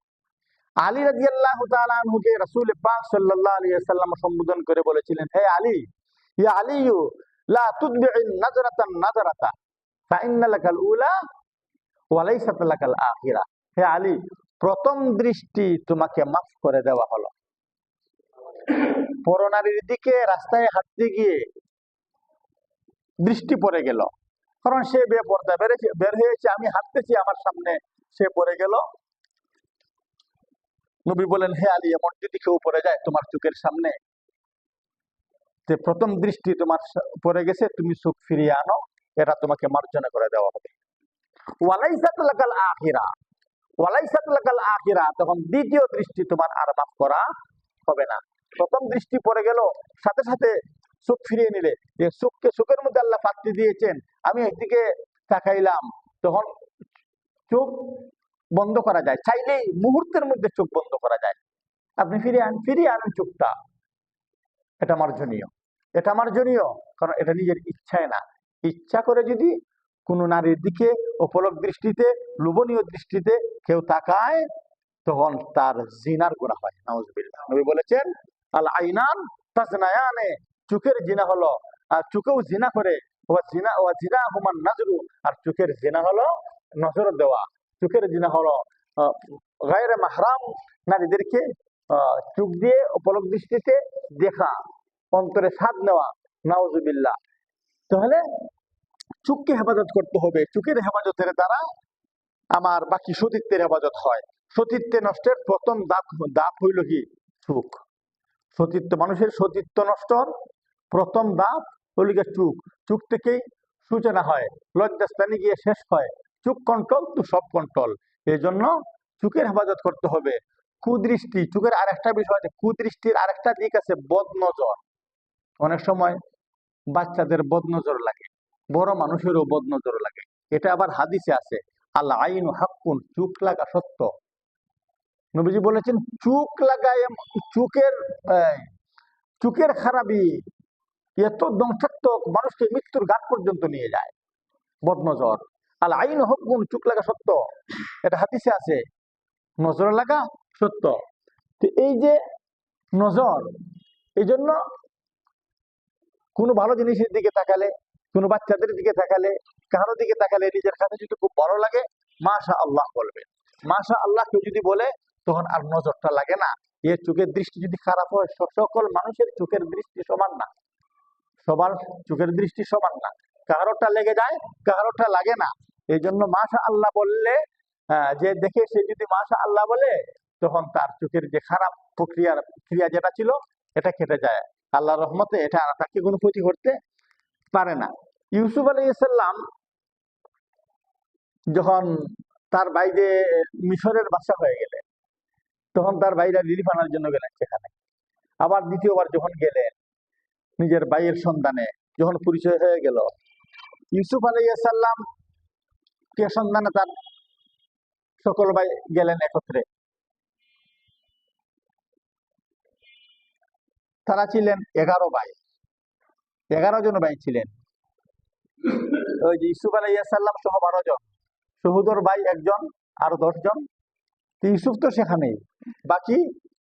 আলী রাদিয়াল্লাহু তাআলা আনহুকে রাসূল পাক সাল্লাল্লাহু আলাইহি ওয়াসাল্লাম সম্বোধন করে বলেছিলেন, হে আলী, ইয়া আলীয়ু লা তুদবি'ন নাজরাতান নাজরাতা ফাইন্না লাকাল উলা ওয়া লাইসাত লাকাল আখিরা। হে আলী, প্রথম দৃষ্টি তোমাকে মাফ করে দেওয়া হলো। পরনারীর দিকে রাস্তায় হাঁটতে গিয়ে দৃষ্টি পড়ে গেল, কারণ সে বেপর্দা বের হয়েছে, আমি হাঁটতেছি, আমার সামনে সে পড়ে গেল। নবী বলেন, হে আলী, এমন যদি কেউ পড়ে যায় তোমার চোখের সামনে, যে প্রথম দৃষ্টি তোমার পড়ে গেছে, তুমি চোখ ফিরিয়ে আনো, এটা তোমাকে মার্জনা করে দেওয়া হবে। ওয়ালাইসাত লাকাল আখিরা, ওয়ালাইসাত লাকাল আখিরা, তখন দ্বিতীয় দৃষ্টি তোমার আর মাফ করা হবে না। প্রথম দৃষ্টি পড়ে গেল, সাথে সাথে চোখ ফিরিয়ে নিলে, চোখের মধ্যে আল্লাহ পাত্রী দিয়েছেন, আমি একদিকে তাকাইলাম, তখন চোখ বন্ধ করা যায়, চাইলেই মুহূর্তের মধ্যে চোখ বন্ধ করা যায়। আপনি ফিরিয়ে আনেন চোখটা, এটা মার্জনীয়, এটা মার্জনীয়, কারণ এটা নিজের ইচ্ছায় না। ইচ্ছা করে যদি কোন নারীর দিকে অপলক দৃষ্টিতে, লোভনীয় দৃষ্টিতে কেউ তাকায়, তখন তার জিনার গুনাহ হয়। নাউজুবিল্লাহ। নবী বলেছেন, আল আইনান তাজনায়ানে, চোখের জিনা হলো, আর চোখেও জিনা করে, ওয়া জিনা হুমান নাজরু, আর চোখের জিনা হলো নজর দেওয়া। চোখের জিনা হলো গায়রে মাহরাম নারীদেরকে চোখ দিয়ে অপলক দৃষ্টিতে দেখা, অন্তরে স্বাদ নেওয়া, নাউজুবিল্লাহ। তাহলে চোখকে হেফাজত করতে হবে। চোখের হেফাজতের দ্বারা আমার বাকি সতীত্বের হেফাজত হয়। সতীত্বে নষ্টের প্রথম দাগ হইল কি? চোখ। সতীত্ব, মানুষের সতীত্ব নষ্টর প্রথম দাগ হইল গিয়ে চোখ। চোখ থেকেই সূচনা হয়, লজ্জাস্থানে গিয়ে শেষ হয়। চোখ কন্ট্রোল তো সব কন্ট্রোল। এই জন্য চোখের হেফাজত করতে হবে। কুদৃষ্টি, চোখের আরেকটা বিষয় আছে, কুদৃষ্টির আরেকটা দিক আছে, বদনজর। অনেক সময় বাচ্চাদের বদনজর লাগে, বড় মানুষেরও বদনজর লাগে। এটা আবার হাদিসে আছে, আল আইনু হাক্কুন, চোখ লাগা সত্য। নবীজি বলেছেন চোখ লাগায় চোখের চোখের খারাপি এত ধ্বংসাত্মক, মানুষকে মৃত্যুর ঘাট পর্যন্ত নিয়ে যায়। বদনজর, আল আইনু হাক্কুন, চোখ লাগা সত্য, এটা হাদিসে আছে। নজর লাগা সত্য। তো এই যে নজর, এই জন্য কোনো ভালো জিনিসের দিকে তাকালে, কোনো বাচ্চাদের দিকে তাকালে, কারো দিকে তাকালে নিজের কাছে যদি খুব ভালো লাগে, মাশা আল্লাহ বলবে। মাশা আল্লাহ কেউ যদি বলে, তখন আর নজরটা লাগে না। এর চোখের দৃষ্টি যদি খারাপ হয়, সকল মানুষের চোখের দৃষ্টি সমান না, সবার চোখের দৃষ্টি সমান না, কারোটা লেগে যায়, কারোটা লাগে না। এই জন্য মাশা আল্লাহ বললে, যে দেখে সে যদি মাশা আল্লাহ বলে, তখন তার চোখের যে খারাপ ক্রিয়া যেটা ছিল, এটা কেটে যায়। আল্লাহ রহমতে এটা তাকে কোনো ক্ষতি করতে পারে না। ইউসুফ আলাইহিসসালাম যখন তার বাইরে মিশরের বাদশা হয়ে গেলেন, তখন তার বাইরে রিলিফ আনার জন্য গেলেন সেখানে। আবার দ্বিতীয়বার যখন গেলেন, নিজের ভাইয়ের সন্ধানে যখন পরিচয় হয়ে গেল, ইউসুফ আলাইহিসসালাম কে সন্ধানে তার সকল ভাই গেলেন একত্রে। তারা ছিলেন 11 ভাই, 11 জন ভাই ছিলেন। ওই যে ইউসুফ আলাইহিসসালাম সহ 12 জন, সহুদর ভাই একজন, আরো 10 জন। ইউসুফ তো সেখানেই। বাকি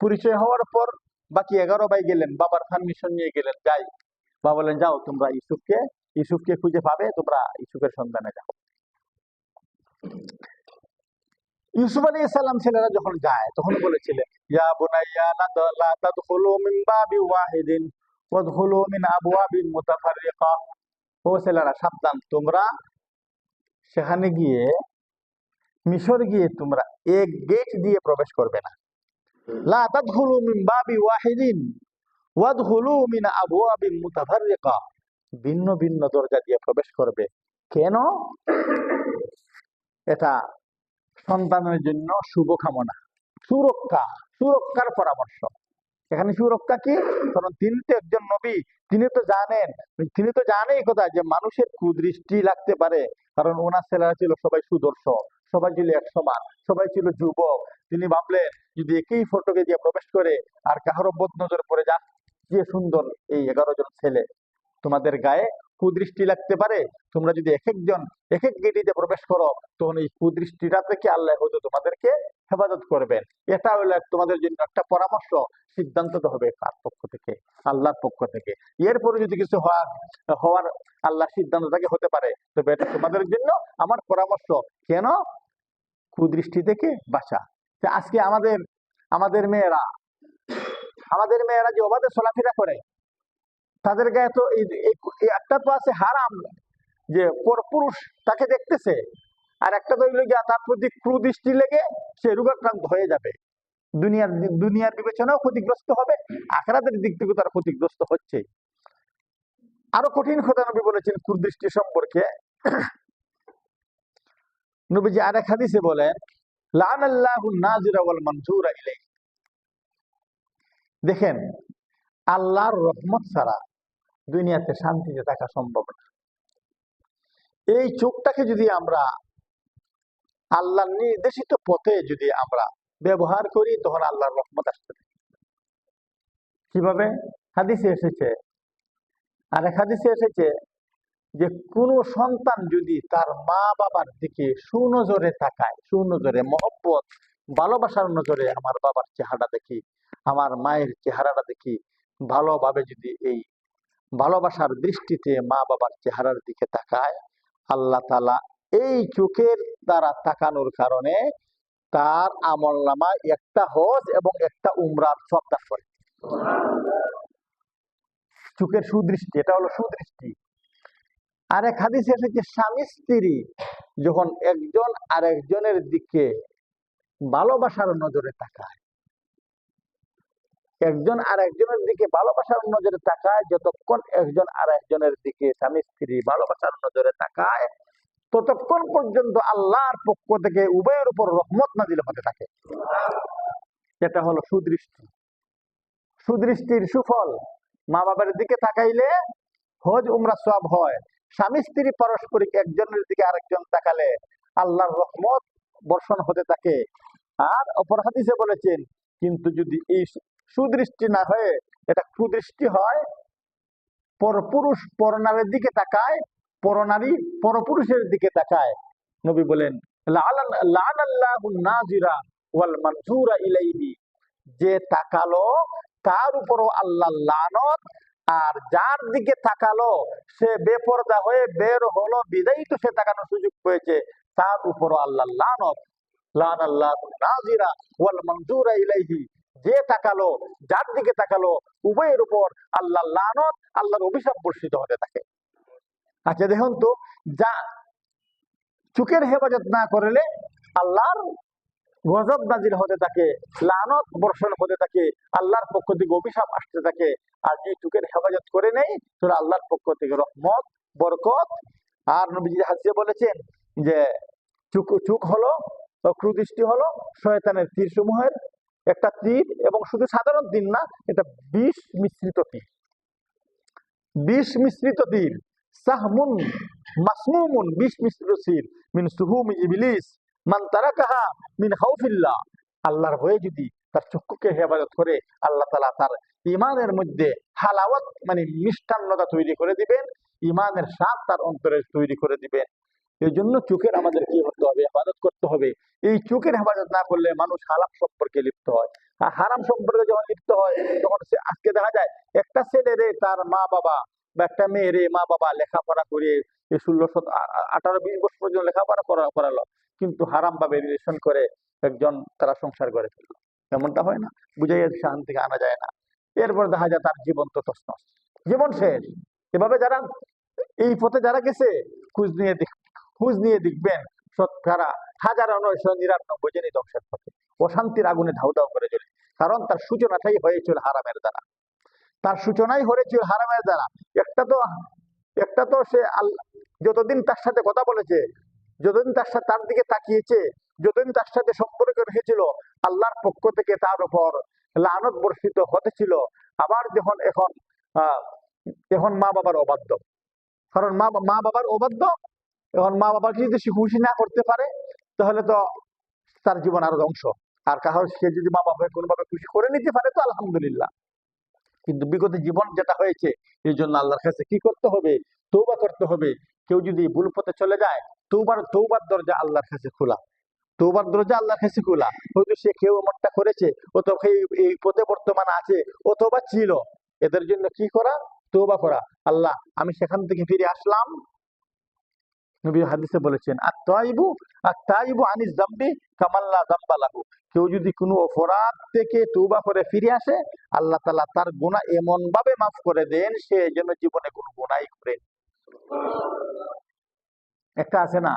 পরিচয় হওয়ার পর বাকি 11 ভাই গেলেন, বাবার পারমিশন নিয়ে গেলেন, যাই। বাবা বলেন, যাও তোমরা ইউসুফকে খুঁজে পাবে, তোমরা ইউসুফের সন্ধানে যাও। ইউসুফ আলাইহিসসালাম ছেলেরা যখন যায়, তখন বলেছিলেন, ইয়া বুনাইয়া লা তাদখুলু মিন বাবি ওয়াহিদিন ওয়াদখুলু মিন আবওয়াবিন মুতাফাররিকা। ও ছেলেরা সাবধান, তোমরা সেখানে গিয়ে, মিশর গিয়ে তোমরা এক গেট দিয়ে প্রবেশ করবে না। লা তাদখুলু মিন বাবি ওয়াহিদিন ওয়াদখুলু মিন আবওয়াবিন মুতাফাররিকা, ভিন্ন ভিন্ন দরজা দিয়ে প্রবেশ করবে। কেন? এটা সন্তানের জন্য শুভকামনা, সুরক্ষার পরামর্শ। এখানে সুরক্ষা কি? কারণ তিনি তো একজন নবী, তিনি তো জানেন এই কথা যে মানুষের কুদৃষ্টি লাগতে পারে। কারণ ওনার ছেলেরা ছিল সবাই সুদর্শন, সবাই ছিল এক সমান, সবাই ছিল যুবক। তিনি ভাবলেন যদি একই ফটকে দিয়ে প্রবেশ করে আর কাহারো বদনজর পড়ে যাক, যে সুন্দর এই 11 জন ছেলে, তোমাদের গায়ে কুদৃষ্টি লাগতে পারে। তোমরা যদি এক একজন এক এক গেটিতে প্রবেশ করো, তখন এই কুদৃষ্টিটা থেকে আল্লাহ হয়তো তোমাদেরকে হেফাজত করবেন। এটা হলো তোমাদের জন্য একটা পরামর্শ। সিদ্ধান্ত তো হবে কার পক্ষ থেকে? আল্লাহর পক্ষ থেকে। এরপরে যদি কিছু হওয়ার আল্লাহ সিদ্ধান্ত থেকে হতে পারে, তবে এটা তোমাদের জন্য আমার পরামর্শ। কেন? কুদৃষ্টি থেকে বাঁচা। আজকে আমাদের মেয়েরা যে অবাধে চলাফেরা করে, তাদের গায়ে তো একটা তো আছে হারাম, যে পরপুরুষ তাকে দেখতেছে, আর একটা তো গিয়া তার প্রতি কুদৃষ্টি লেগে সে রোগাক্রান্ত হয়ে যাবে। দুনিয়ার বিবেচনাও ক্ষতিগ্রস্ত হবে, আখিরাতের দিক থেকে তার ক্ষতিগ্রস্ত হচ্ছে। আরো কঠিন কথা নবী বলেছেন কুদৃষ্টি সম্পর্কে। নবীজি আরেক হাদিসে বলেন, লানাল্লাহু নাজিরা ওয়াল মানজুরা ইলাইহি। দেখেন, আল্লাহর রহমত ছাড়া দুনিয়াতে শান্তিতে থাকা সম্ভব না। এই চোখটাকে যদি আমরা আল্লাহর নির্দেশিত পথে যদি আমরা ব্যবহার করি, তখন আল্লাহর রহমত আসবে। কিভাবে? হাদিসে এসেছে, আরেক হাদিসে এসেছে যে কোন সন্তান যদি তার মা বাবার দিকে সুনজরে তাকায়, সুনজরে, মহব্বত, ভালোবাসার নজরে আমার বাবার চেহারা দেখি, আমার মায়ের চেহারাটা দেখি, ভালোভাবে যদি এই ভালোবাসার দৃষ্টিতে মা বাবার চেহারার দিকে তাকায়, আল্লাহ তাআলা এই চোখের দ্বারা তাকানোর কারণে তার আমলনামায় একটা হজ এবং একটা উমরার সওয়াব দান করে। চোখের সুদৃষ্টি, এটা হলো সুদৃষ্টি। আর এক হাদিসে এসেছে স্বামী স্ত্রী যখন একজন আরেকজনের দিকে ভালোবাসার নজরে তাকায়, একজন আরেকজনের দিকে ভালোবাসার নজরে তাকায়, যতক্ষণ একজন আরেকজনের দিকে স্বামী স্ত্রী ভালোবাসার নজরে তাকায় ততক্ষণ পর্যন্ত আল্লাহর পক্ষ থেকে উভয়ের উপর রহমত নাজিল হতে থাকে। এটা হলো সুদৃষ্টি। সুদৃষ্টির সুফল, মা বাবার দিকে তাকাইলে হজ উমরা সওয়াব হয়। স্বামী স্ত্রী পারস্পরিক একজনের দিকে আরেকজন তাকালে আল্লাহর রহমত বর্ষণ হতে থাকে। আর অপর হাদিসে বলেছেন, কিন্তু যদি এই সুদৃষ্টি না হয়ে এটা কুদৃষ্টি হয়, পরপুরুষ পরনারীর দিকে তাকায়, পরনারী পরপুরুষের দিকে তাকায়, নবী বলেন লাআনাল্লাহু নাজিরা ওয়াল মানজুরা ইলাইহি, যে তাকালো তার উপরও আল্লাহ লানত, আর যার দিকে তাকালো সে বেপরদা হয়ে বের হলো বিদায়ী তো সে তাকানোর সুযোগ পেয়েছে, তার উপরও আল্লাহ লানত। লাআনাল্লাহু নাজিরা ওয়াল মানজুরা ইলাইহি, যে তাকালো যার দিকে তাকালো উভয়ের উপর আল্লাহ লানত, আল্লাহর অভিশাপ বর্ষিত হতে থাকে। আচ্ছা দেখুন তো, যা চোখের হেফাজত না করলে আল্লাহর গজব নাজিল হতে থাকে, লানত বর্ষণ হতে থাকে, আল্লাহর পক্ষ থেকে অভিশাপ আসতে থাকে। আর যে চোখের হেফাজত করে নেই তাহলে আল্লাহর পক্ষ থেকে রহমত, বরকত। আর নবীজি হাদিসে বলেছেন যে চোখ হলো, কুদৃষ্টি হলো শয়তানের তীর সমূহের একটা তীর, এবং শুধু সাধারণ তীর না, এটা বিষ মিশ্রিত তীর। বিষ মিশ্রিত তীর, সাহমুন মাসমুমুন, বিষ মিশ্রিত তীর, মিন সুহুমি ইবলিস মান তারাকাহা মিন খাউফিল্লাহ। আল্লাহর ভয়ে যদি তার চক্ষুকে হেফাজত করে, আল্লাহ তাআলা তার ঈমানের মধ্যে হালাওয়াত মানে মিষ্টান্নতা তৈরি করে দিবেন, ঈমানের স্বাদ তার অন্তরে তৈরি করে দিবেন। এই জন্য চোখের আমাদের কি করতে হবে? হেফাজত করতে হবে। এই চোখের হেফাজত না করলে মানুষ হারাম সম্পর্কে লিপ্ত হয়। আর হারাম সম্পর্কে যখন লিপ্ত হয় তখন সে, আজকে দেখা যায় একটা ছেলেরে তার মা বাবা বা একটা মেয়েরে মা বাবা লেখাপড়া করে 16, 18, 20 বছর পর্যন্ত লেখাপড়া করালো, কিন্তু হারাম ভাবে রিলেশন করে একজন তারা সংসার করে ফেললো। এমনটা হয় না? বুঝাই সেখান থেকে আনা যায় না। এরপর দেখা যায় তার জীবন তো তছনছ, জীবন শেষ। এভাবে যারা এই পথে যারা গেছে, খোঁজ নিয়ে দেখবেন শতকরা 1999 জনই ধ্বংসের পথে, অশান্তির আগুনে ধাউ ধাউ করে চলে। কারণ তার সূচনাটাই হয়েছিল হারামের দ্বারা, তার সূচনাই হয়েছিল হারামের দ্বারা। একটা তো সে যতদিন তার সাথে কথা বলেছে, যতদিন তার দিকে তাকিয়েছে, যতদিন তার সাথে সম্পর্ক রেখেছিল, আল্লাহর পক্ষ থেকে তার উপর লানত বর্ষিত হতেছিল। আবার যখন এখন মা বাবার অবাধ্য, কারণ মা বাবার অবাধ্য, এখন মা বাবাকে যদি সে খুশি না করতে পারে তাহলে তো তার জীবন আরো ধ্বংস। আর কারণ সে যদি মা বাবাকে কোনোভাবে খুশি করে নিতে পারে তো আলহামদুলিল্লাহ। কিন্তু বিগত জীবন যেটা হয়েছে, এই জন্য আল্লাহর কাছে কি করতে হবে? তৌবা করতে হবে। কেউ যদি ভুল পথে চলে যায়, তৌবার দরজা আল্লাহর কাছে খোলা, তৌবার দরজা আল্লাহর কাছে খোলা। হয়তো সে কেউ এমনটা করেছে, অথবা এই পথে বর্তমান আছে, অথবা ছিল, এদের জন্য কি করা? তৌবা করা। আল্লাহ, আমি সেখান থেকে ফিরে আসলাম। নবী হাদিসে বলেছেন, আত-তাইবু আনিজ যামবি কামান লা যামবা লাহু। কেউ যদি কোনো অপরাধ থেকে তওবা করে ফিরে আসে, আল্লাহ তাআলা তার গুনাহ এমন ভাবে মাফ করে দেন সে যেন জীবনে কোনো গুনাহই করেনি। একটা আছে না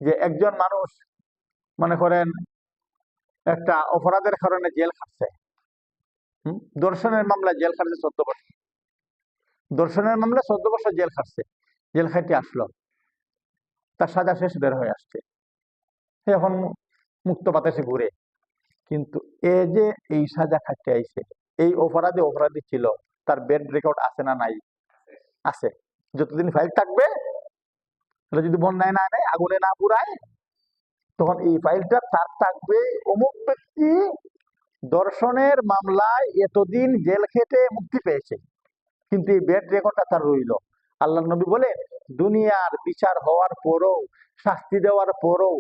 যে একজন মানুষ মনে করেন একটা অপরাধের কারণে জেল খাটছে, ধর্ষণের মামলায় জেল খাটছে 14 বছর, ধর্ষণের মামলায় 14 বছর জেল খাটছে, জেল খাইতে আসলো, তার সাজা শেষ, বের হয়ে আসছে, এখন মুক্ত বাতাসে ঘুরে। কিন্তু এ যে এই সাজা খাটতে আইছে, এই অপরাধী ছিল, তার ব্যাড রেকর্ড আছে না নাই? আছে। যতদিন ফাইল থাকবে, যদি বন্যায় না নেয়, আগুনে না পুরায়, তখন এই ফাইলটা তার থাকবে। অমুক ব্যক্তি ধর্ষণের মামলায় এতদিন জেল খেটে মুক্তি পেয়েছে, কিন্তু এই ব্যাড রেকর্ডটা তার রইল। আল্লাহ নবী বলে, দুনিয়ার বিচার হওয়ার পরও, শাস্তি দেওয়ার পরও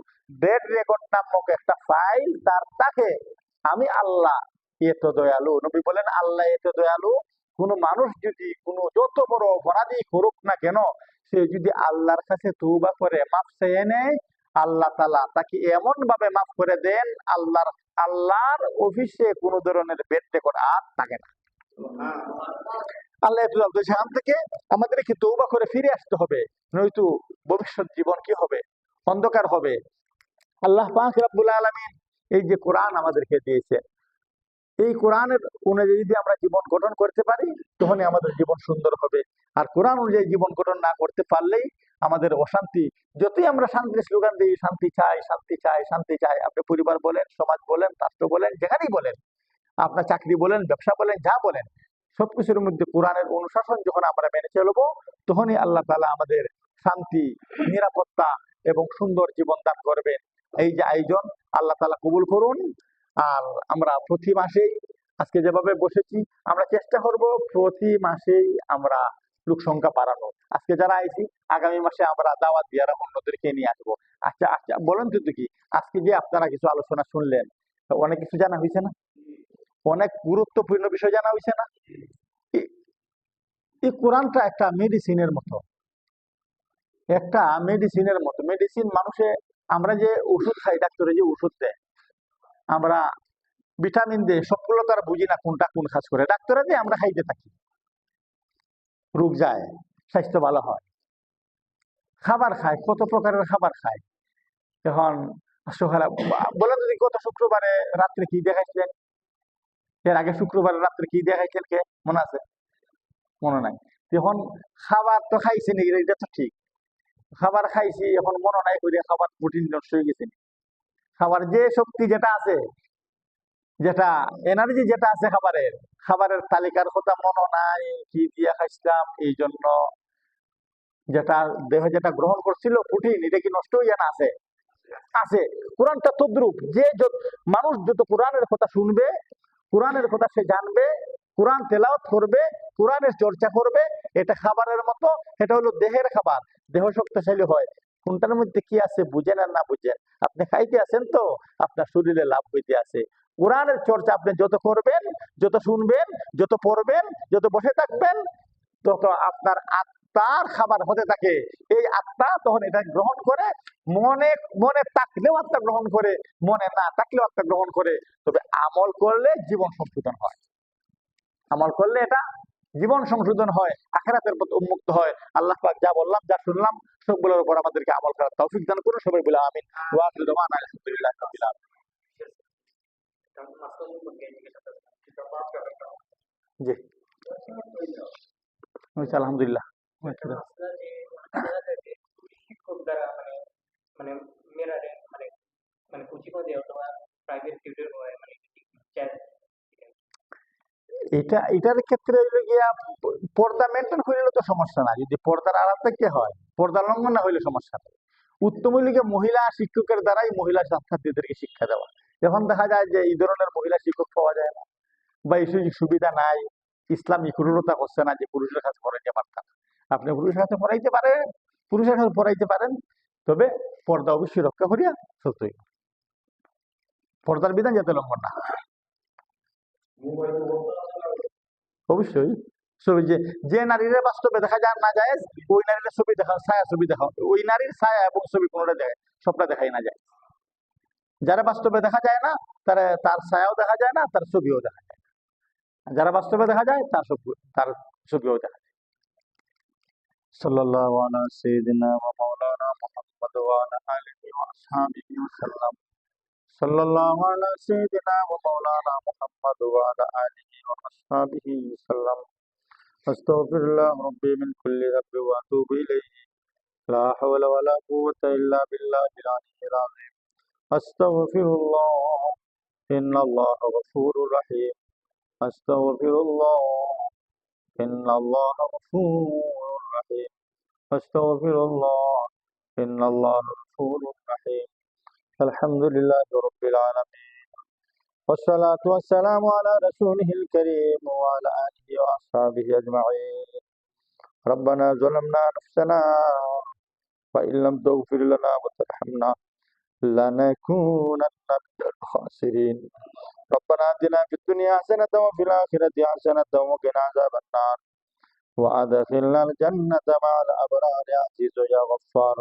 ব্যাড রেকর্ড নামক একটা ফাইল তার থাকে। আমি আল্লাহ এত দয়ালু। নবী বলেন, আল্লাহ এত দয়ালু, কোন মানুষ যদি কোনো যত বড় অপরাধী করুক না কেন, সে যদি আল্লাহর কাছে তওবা করে মাফ চেয়ে নেয়, আল্লাহ তাআলা তাকে এমন ভাবে মাফ করে দেন, আল্লাহর অফিসে কোন ধরনের বেড রেকর্ড আর থাকে না। আল্লাহ সেখান থেকে আমাদেরকে তওবা করে ফিরে আসতে হবে, নয়তো ভবিষ্যৎ জীবন কি হবে? অন্ধকার হবে। আল্লাহ পাক রব্বুল আলামিন এই যে কোরআন আমাদেরকে দিয়েছেন, এই কোরআনের অনুযায়ী যদি আমরা জীবন গঠন করতে পারি, তখনই আমাদের জীবন সুন্দর হবে। আর কোরআন অনুযায়ী জীবন গঠন না করতে পারলেই আমাদের অশান্তি। যতই আমরা শান্তির স্লোগান দিই, শান্তি চাই, শান্তি চাই, শান্তি চাই, আপনি পরিবার বলেন, সমাজ বলেন, রাষ্ট্র বলেন, যেখানেই বলেন, আপনার চাকরি বলেন, ব্যবসা বলেন, যা বলেন, সবকিছুর মধ্যে কোরআনের অনুশাসন যখন আমরা মেনে চলবো, তখনই আল্লাহ তাআলা আমাদের শান্তি, নিরাপত্তা এবং সুন্দর জীবন দান করবেন। এই যে আয়োজন, আল্লাহ তাআলা কবুল করুন। আর আমরা প্রতি মাসেই, আজকে যেভাবে বসেছি, আমরা চেষ্টা করব প্রতি মাসেই আমরা লোক সংখ্যা বাড়ানো। আজকে যারা আইছি, আগামী মাসে আমরা দাওয়াত দিয়ে অন্যদেরকে নিয়ে আসবো। আচ্ছা আচ্ছা, বলেন তো কি আজকে যে আপনারা কিছু আলোচনা শুনলেন, অনেক কিছু জানা হয়েছে না? অনেক গুরুত্বপূর্ণ বিষয় জানা হয়েছে না? এই কোরআনটা একটা মেডিসিনের মতো, একটা মেডিসিনের মতো। মেডিসিন মানুষে, আমরা যে ওষুধ খাই, ডাক্তারে যে ওষুধ দেয়, আমরা ভিটামিন দেয়, সবগুলো তো আর বুঝি না কোনটা কোন কাজ করে। ডাক্তারে দিয়ে আমরা খাইতে থাকি, রোগ যায়, স্বাস্থ্য ভালো হয়। খাবার খায়, কত প্রকারের খাবার খায়। এখন সকালে বলেন যদি গত শুক্রবারে রাত্রে কি দেখাইছিলেন, এর আগে শুক্রবারে রাত্রে কি দেখাইছেন, কে মনে আছে? মনে নাই। এখন খাবার তো খাইছি নাকি, এটা তো ঠিক, খাবার খাইছি, এখন মনে নাই করে খাবার প্রোটিন নষ্ট হয়ে গেছে। খাবার যে শক্তি যেটা আছে, যেটা এনার্জি যেটা আছে খাবারের, খাবারের তালিকার কথা মনে নাই, কি দিয়ে খাইছিলাম, এই জন্য যেটা দেহে যেটা গ্রহণ করছিল প্রোটিন, এটা কি নষ্ট হয়ে না? আছে, আছে। কোরআনটা তদ্রুপ, যে মানুষ যত কোরআনের কথা শুনবে, কোরআনের কথা সে জানবে, কোরআন তেলাওয়াত করবে, কোরআনের চর্চা করবে, এটা খাবারের মতো, এটা হলো দেহের খাবার, দেহ শক্তিশালী হয়। কোনটার মধ্যে কি আছে বুঝেন আর না বুঝেন, আপনি খাইতে আছেন তো আপনার শরীরে লাভ হইতে আছে। কোরআনের চর্চা আপনি যত করবেন, যত শুনবেন, যত পড়বেন, যত বসে থাকবেন, তত আপনার আত্মার খাবার হতে থাকে। এই আত্মা তখন এটা গ্রহণ করে, মনে মনে থাকলেও আত্মা গ্রহণ করে, মনে না থাকলেও আত্মা গ্রহণ করে। তবে আমল করলে জীবন সংশোধন হয়, আমল করলে এটা জীবন সংশোধন হয়, আখিরাতের প্রতি উন্মুক্ত হয়। আল্লাহ পাক যা বললাম, যা শুনলাম, সবগুলোর উপর আমাদেরকে আমল করার তৌফিক দান করুন। সবাই বলে আমিন। ওয়া আখিরু দাওয়ানা আলহামদুলিল্লাহি রাব্বিল আলামিন। জি, হয়েছে, আলহামদুলিল্লাহ। শিক্ষক দ্বারা মানে মেয়েরারে কোচিং দেয় অথবা প্রাইভেট টিউটর হয়, এটার ক্ষেত্রে হইলে গিয়া পর্দা মেনটেন হইলে তো সমস্যা না, যদি পর্দার আড়াল থেকে হয়, পর্দা লঙ্ঘন না হইলে সমস্যা নেই। উত্তম হইলে মহিলা শিক্ষকের দ্বারাই মহিলা ছাত্রছাত্রীদেরকে শিক্ষা দেওয়া। এখন দেখা যায় যে এই ধরনের মহিলা শিক্ষক পাওয়া যায় না, বা এই সুযোগ সুবিধা নাই, ইসলাম ইকুরতা করছে না যে পুরুষের কাছে পড়াইতে পারতাম। আপনি পুরুষের কাছে পড়াইতে পারেন, পুরুষের কাছে পড়াইতে পারেন, তবে পর্দা অবশ্যই রক্ষা করিয়া সত্যই, পর্দার বিধান যাতে লঙ্ঘন না। অবশ্যই ছবি, যে নারীর বাস্তবে দেখা যায় না যায়, ওই নারীর ছবি দেখা, ছায়া ছবি দেখা, ওই নারীর ছায়া এবং ছবি কোনোটা দেখায়, সবটা দেখাই না যায়। যারা বাস্তবে দেখা যায় না, তার ছায়াও দেখা যায় না, তার ছবিও দেখা যায় না। যারা বাস্তবে দেখা যায়, তার ছবিও দেখা যায়। সাল্লাল্লাহু আলা সাইয়্যিদিনা ওয়া মাওলানা মুহাম্মদ ওয়া আলা আলিহি ওয়া আসহাবিহি ওয়া সাল্লাম। সাল্লাল্লাহু আলা সাইয়্যিদিনা ওয়া মাওলানা মুহাম্মদ ওয়া আলা আলিহি ওয়া আসহাবিহি ওয়া সাল্লাম। আস্তাগফিরুল্লাহ রাব্বি মিন কুল্লি যামবি ওয়া আতুবু ইলাইহি। লা হাওলা ওয়া লা কুওয়াতা ইল্লা বিল্লাহিল আলিয়্যিল আযীম। আস্তাগফিরুল্লাহ, ইন্নাল্লাহা গফুরুর রাহিম। আস্তাগফিরুল্লাহ, ইন্নাল্লাহা গফুরুর রাহিম। আস্তাগফিরুল্লাহ, ইন্নাল্লাহা গফুরুর রাহিম। আলহামদুলিল্লাহি রাব্বিল আলামিন। والصلاة والسلام على رسوله الكريم وعلى آله وأصحابه أجمعين. ربنا ظلمنا نفسنا وإن لم تغفر لنا وترحمنا لنكونن من الخاسرين. ربنا آتنا في الدنيا حسنة وفي الآخرة حسنة وقنا عذاب النار وأدخلنا الجنة مع الأبرار يا عزيز يا غفار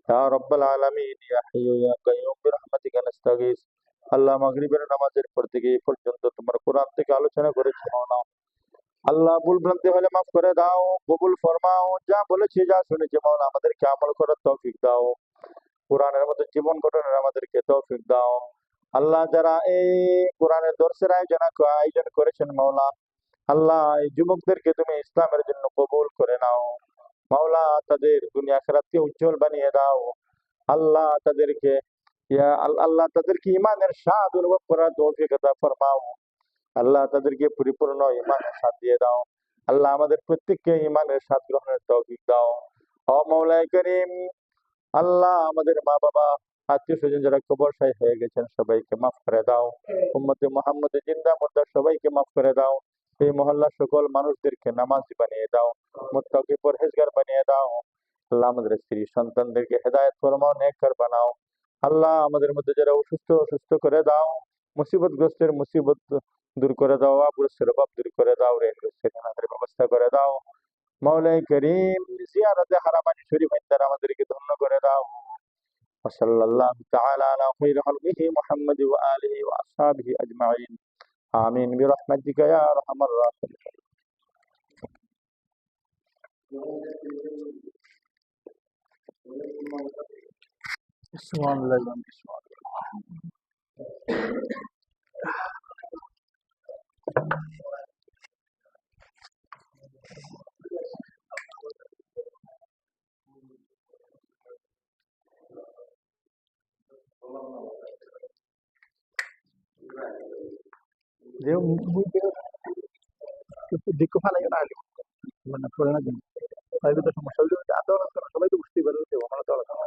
ইয়া রাব্বাল আলামিন ইয়া হাইয়্যু ইয়া কাইয়্যুম বিরহমাতিকা নাস্তাগীস। আল্লাহ মাগরিবের নামাজের পর থেকে এই পর্যন্ত তোমার কোরআন থেকে আলোচনা করেছি মাওলা। আল্লাহ ভুল ভ্রান্তি হলে মাফ করে দাও, কবুল ফরমাও। যা বলেছি যা শুনেছি মাওলা আমাদেরকে আমল করার তৌফিক দাও। কোরআনের মধ্যে জীবন গঠনের আমাদেরকে তৌফিক দাও। আল্লাহ যারা এই কোরআনের দর্শের আয়োজন করেছেন মাওলা, আল্লাহ এই যুবকদেরকে তুমি ইসলামের জন্য কবুল করে নাও মাওলা। তাদের দুনিয়া আখিরাতকে উজ্জ্বল বানিয়ে দাও। আল্লাহ তাদেরকে আল্লাহ তাদেরকে ইমানের স্বাদ অনুভব করার তৌফিক আতা ফরমাও। আল্লাহ তাদেরকে পরিপূর্ণ ইমানের স্বাদ দিয়ে দাও। আল্লাহ আমাদের প্রত্যেককে ইমানের স্বাদ গ্রহণের তৌফিক দাও। ও মাওলায়ে করিম, আল্লাহ আমাদের মা বাবা আত্মীয় স্বজন যারা কবরশায়ী হয়ে গেছেন সবাইকে মাফ করে দাও। উম্মতে মুহাম্মদে জিন্দা মুর্দা সবাইকে মাফ করে দাও। এই মহল্লার সকল মানুষদেরকে নামাজি বানিয়ে দাও, মুত্তাকি পরহেজগার বানিয়ে দাও। আল্লাহ আমাদের স্ত্রী সন্তানদেরকে হেদায়েত ফরমাও, নেককার বানাও। আল্লাহ আমাদের মধ্যে যারা অসুস্থ করে দাও। মুসিবতগ্রস্তের মুসিবত দূর করে দাও, আবুরসের অভাব দূর করে দাও, ঋণগ্রস্তের ঋণের ব্যবস্থা করে দাও। মাওলায়ে করিম, জিয়ারতে হারামাইন শরীফের দ্বারা আমাদেরকে ধন্য করে দাও। وصلى الله تعالى على خير خلقه محمد وآله وأصحابه أجمعين آمين برحمتك يا أرحم الراحمين. سبحان الله وبحمده سبحان দিকু ফালাই না আলি মানে পড়ে না কিন্তু তাই তো সমস্যা হইলো আদর সবাই তো বুঝতে পারবে আমরা তো আলোচনা